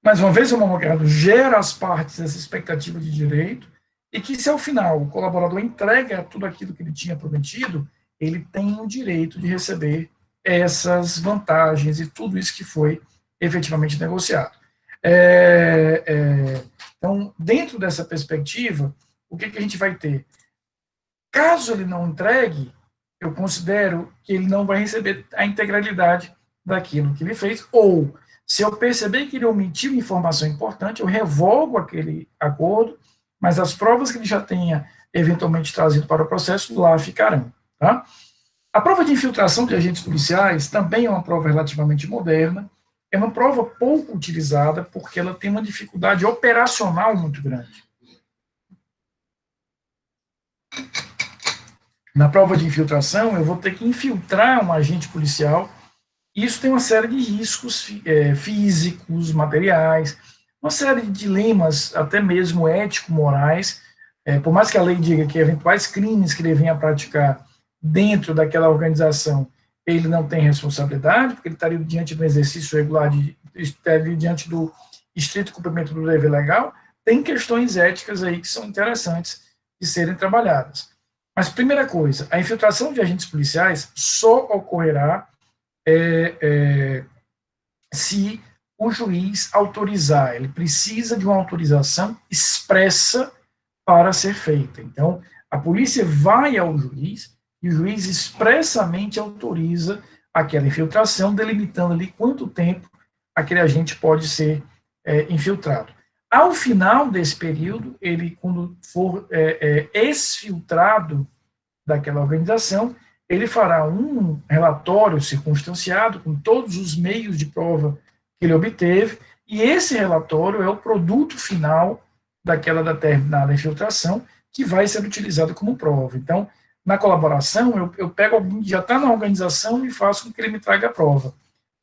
mas uma vez homologado, gera às partes essa expectativa de direito, e que se ao final o colaborador entrega tudo aquilo que ele tinha prometido, ele tem o direito de receber essas vantagens e tudo isso que foi efetivamente negociado. Então, dentro dessa perspectiva, o que a gente vai ter? Caso ele não entregue, eu considero que ele não vai receber a integralidade daquilo que ele fez, ou, se eu perceber que ele omitiu informação importante, eu revogo aquele acordo, mas as provas que ele já tenha eventualmente trazido para o processo lá ficarão. Tá? A prova de infiltração de agentes policiais também é uma prova relativamente moderna, é uma prova pouco utilizada porque ela tem uma dificuldade operacional muito grande. Na prova de infiltração, eu vou ter que infiltrar um agente policial. Isso tem uma série de riscos físicos, materiais, uma série de dilemas, até mesmo ético-morais. Por mais que a lei diga que eventuais crimes que ele venha a praticar dentro daquela organização, ele não tem responsabilidade, porque ele estaria diante do exercício regular, estaria diante do estrito cumprimento do dever legal, tem questões éticas aí que são interessantes de serem trabalhadas. Mas, primeira coisa, a infiltração de agentes policiais só ocorrerá se o juiz autorizar. Ele precisa de uma autorização expressa para ser feita. Então, a polícia vai ao juiz e o juiz expressamente autoriza aquela infiltração, delimitando ali quanto tempo aquele agente pode ser infiltrado. Ao final desse período, ele, quando for exfiltrado daquela organização, ele fará um relatório circunstanciado com todos os meios de prova que ele obteve, e esse relatório é o produto final daquela determinada infiltração que vai ser utilizado como prova. Então, na colaboração, eu pego alguém que já está na organização e faço com que ele me traga a prova.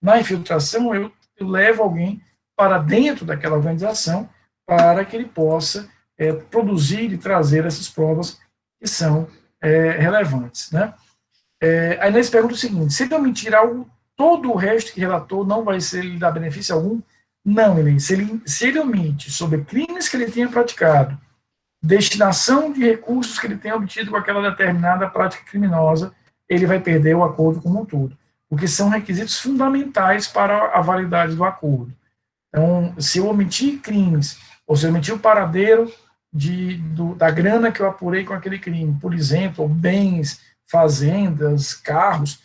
Na infiltração, eu levo alguém para dentro daquela organização para que ele possa produzir e trazer essas provas que são relevantes. Né? Aí nós pergunta o seguinte: se ele omitir algo, todo o resto que relatou não vai ser lhe dar benefício algum? Não, Helene. Se ele omite sobre crimes que ele tenha praticado, destinação de recursos que ele tenha obtido com aquela determinada prática criminosa, ele vai perder o acordo como um todo, porque são requisitos fundamentais para a validade do acordo. Então, se eu omitir crimes, ou se eu omitir o paradeiro da grana que eu apurei com aquele crime, por exemplo, bens, fazendas, carros,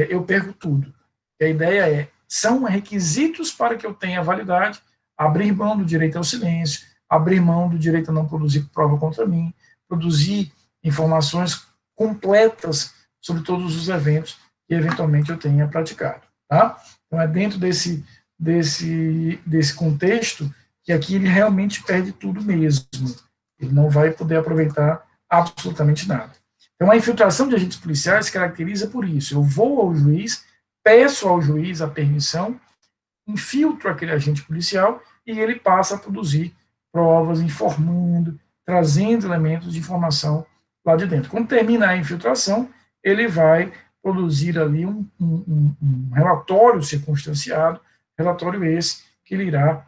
eu perco tudo. E a ideia são requisitos para que eu tenha validade, abrir mão do direito ao silêncio, abrir mão do direito a não produzir prova contra mim, produzir informações completas sobre todos os eventos que eventualmente eu tenha praticado. Tá? Então, é dentro desse contexto que aqui ele realmente perde tudo mesmo. Ele não vai poder aproveitar absolutamente nada. Então, a infiltração de agentes policiais se caracteriza por isso. Eu vou ao juiz, peço ao juiz a permissão, infiltro aquele agente policial e ele passa a produzir provas, informando, trazendo elementos de informação lá de dentro. Quando termina a infiltração, ele vai produzir ali um relatório circunstanciado, relatório esse que ele irá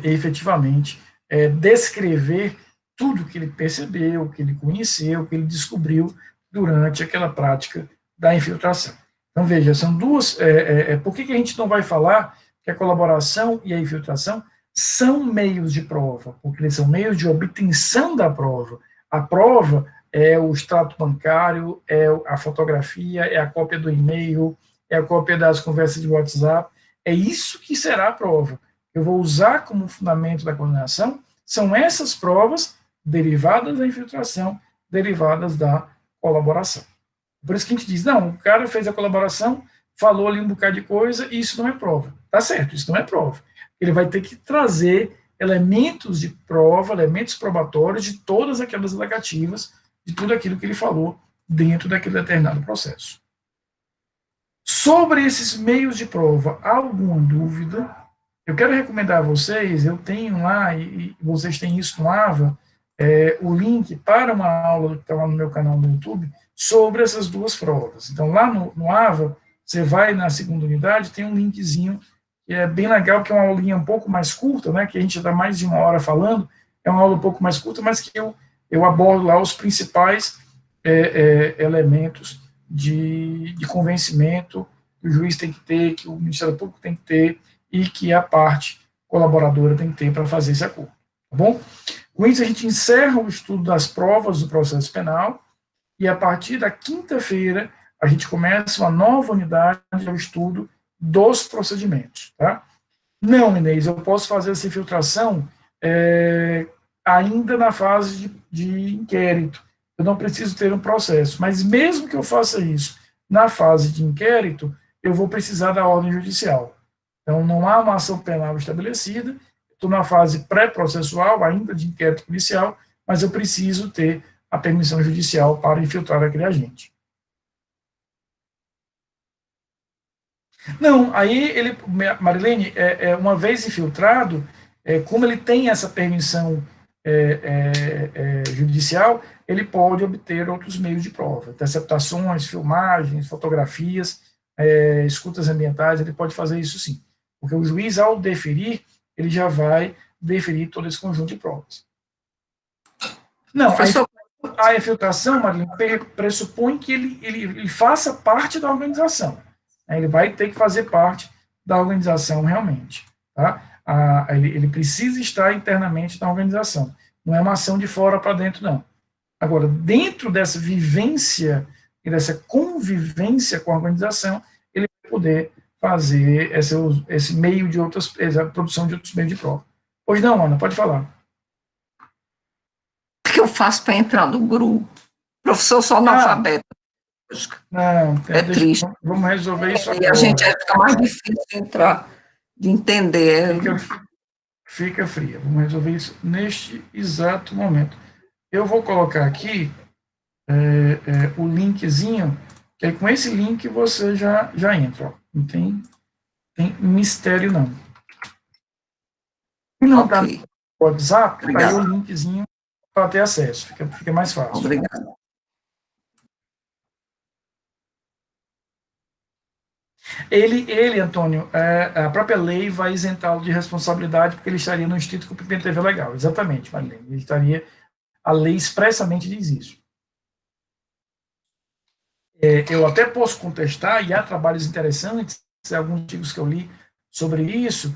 efetivamente descrever tudo que ele percebeu, que ele conheceu, que ele descobriu durante aquela prática da infiltração. Então, veja, são duas... por que a gente não vai falar que a colaboração e a infiltração são meios de prova? Porque eles são meios de obtenção da prova. A prova é o extrato bancário, é a fotografia, é a cópia do e-mail, é a cópia das conversas de WhatsApp. É isso que será a prova. Eu vou usar como fundamento da condenação, são essas provas derivadas da infiltração, derivadas da colaboração. Por isso que a gente diz, não, o cara fez a colaboração, falou ali um bocado de coisa, e isso não é prova. Tá certo, isso não é prova. Ele vai ter que trazer elementos de prova, elementos probatórios de todas aquelas alegativas, de tudo aquilo que ele falou dentro daquele determinado processo. Sobre esses meios de prova, há alguma dúvida? Eu quero recomendar a vocês, eu tenho lá, e vocês têm isso no AVA, o link para uma aula que está lá no meu canal no YouTube sobre essas duas provas. Então, lá no AVA, você vai na segunda unidade, tem um linkzinho que é bem legal, que é uma aulinha um pouco mais curta, né, que a gente dá mais de 1 hora falando, é uma aula um pouco mais curta, mas que eu abordo lá os principais elementos de convencimento que o juiz tem que ter, que o Ministério Público tem que ter e que a parte colaboradora tem que ter para fazer esse acordo, tá bom? Com isso, a gente encerra o estudo das provas do processo penal e, a partir da quinta-feira, a gente começa uma nova unidade, o estudo dos procedimentos, tá? Não, Inês, eu posso fazer essa infiltração ainda na fase de inquérito. Eu não preciso ter um processo, mas mesmo que eu faça isso na fase de inquérito, eu vou precisar da ordem judicial. Então, não há uma ação penal estabelecida, estou na fase pré-processual, ainda de inquérito policial, mas eu preciso ter a permissão judicial para infiltrar aquele agente. Não, aí ele, Marilene, uma vez infiltrado, como ele tem essa permissão judicial, ele pode obter outros meios de prova, interceptações, filmagens, fotografias, escutas ambientais, ele pode fazer isso sim, porque o juiz, ao deferir, ele já vai deferir todo esse conjunto de provas. Não, a infiltração, Marilene, pressupõe que ele faça parte da organização. Ele vai ter que fazer parte da organização realmente. Tá? Ele precisa estar internamente na organização. Não é uma ação de fora para dentro, não. Agora, dentro dessa vivência e dessa convivência com a organização, ele vai poder fazer esse meio de essa produção de outros meios de prova. Pois não, Ana, pode falar. O que eu faço para entrar no grupo? Professor, sou analfabeto. Não, triste. Vamos resolver isso agora. E a gente fica mais difícil de entrar, de entender. Fica fria. Vamos resolver isso neste exato momento. Eu vou colocar aqui o linkzinho, que aí com esse link você já entra. Ó. Não tem mistério, não. Se não está no WhatsApp, tá aí o linkzinho para ter acesso. Fica mais fácil. Obrigado. Ele, Antônio, a própria lei vai isentá-lo de responsabilidade porque ele estaria no Instituto de Cumprimento do Dever Legal. Exatamente, Marilene. Ele estaria, a lei expressamente diz isso. Eu até posso contestar, e há trabalhos interessantes, alguns artigos que eu li sobre isso,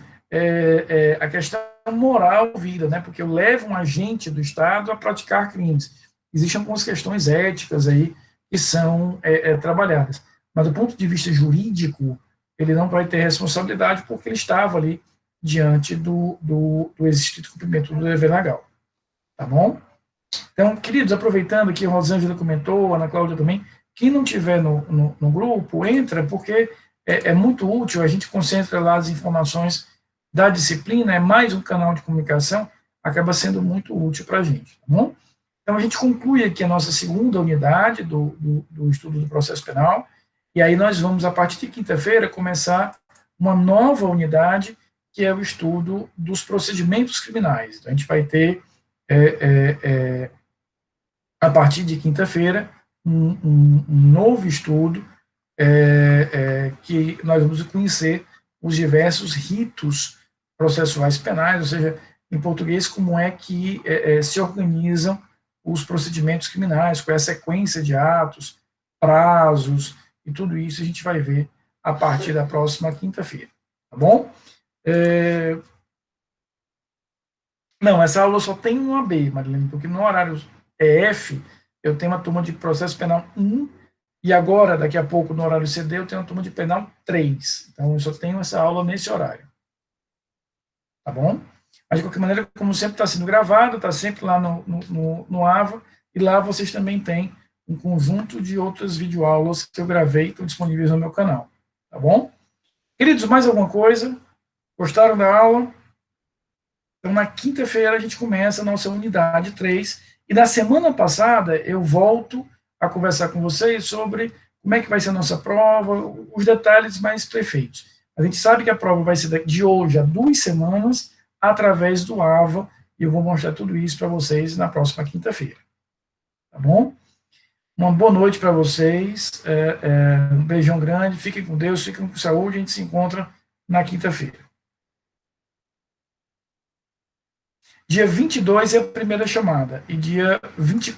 a questão moral vida, né? Porque eu levo um agente do Estado a praticar crimes. Existem algumas questões éticas aí que são trabalhadas. Mas do ponto de vista jurídico, ele não vai ter responsabilidade porque ele estava ali diante do Instituto de Cumprimento do Dever Legal. Tá bom? Então, queridos, aproveitando que a Rosângela comentou, a Ana Cláudia também, quem não tiver no grupo, entra, porque é muito útil, a gente concentra lá as informações da disciplina, é mais um canal de comunicação, acaba sendo muito útil para a gente. Tá bom? Então, a gente conclui aqui a nossa segunda unidade do estudo do processo penal, e aí nós vamos, a partir de quinta-feira, começar uma nova unidade, que é o estudo dos procedimentos criminais. Então, a gente vai ter, a partir de quinta-feira, um novo estudo, que nós vamos conhecer os diversos ritos processuais penais, ou seja, em português, como é que se organizam os procedimentos criminais, qual é a sequência de atos, prazos, e tudo isso a gente vai ver a partir da próxima quinta-feira, tá bom? Não, essa aula só tem um AB, Marilene, porque no horário EF eu tenho uma turma de processo penal 1, e agora, daqui a pouco, no horário CD, eu tenho uma turma de penal 3. Então, eu só tenho essa aula nesse horário. Tá bom? Mas, de qualquer maneira, como sempre está sendo gravado, está sempre lá no AVA, e lá vocês também têm um conjunto de outras videoaulas que eu gravei, estão disponíveis no meu canal. Tá bom? Queridos, mais alguma coisa? Gostaram da aula? Então, na quinta-feira, a gente começa a nossa unidade 3, e na semana passada, eu volto a conversar com vocês sobre como é que vai ser a nossa prova, os detalhes mais perfeitos. A gente sabe que a prova vai ser de hoje a 2 semanas, através do AVA, e eu vou mostrar tudo isso para vocês na próxima quinta-feira. Tá bom? Uma boa noite para vocês, um beijão grande, fiquem com Deus, fiquem com saúde, a gente se encontra na quinta-feira. Dia 22 é a primeira chamada, e dia 24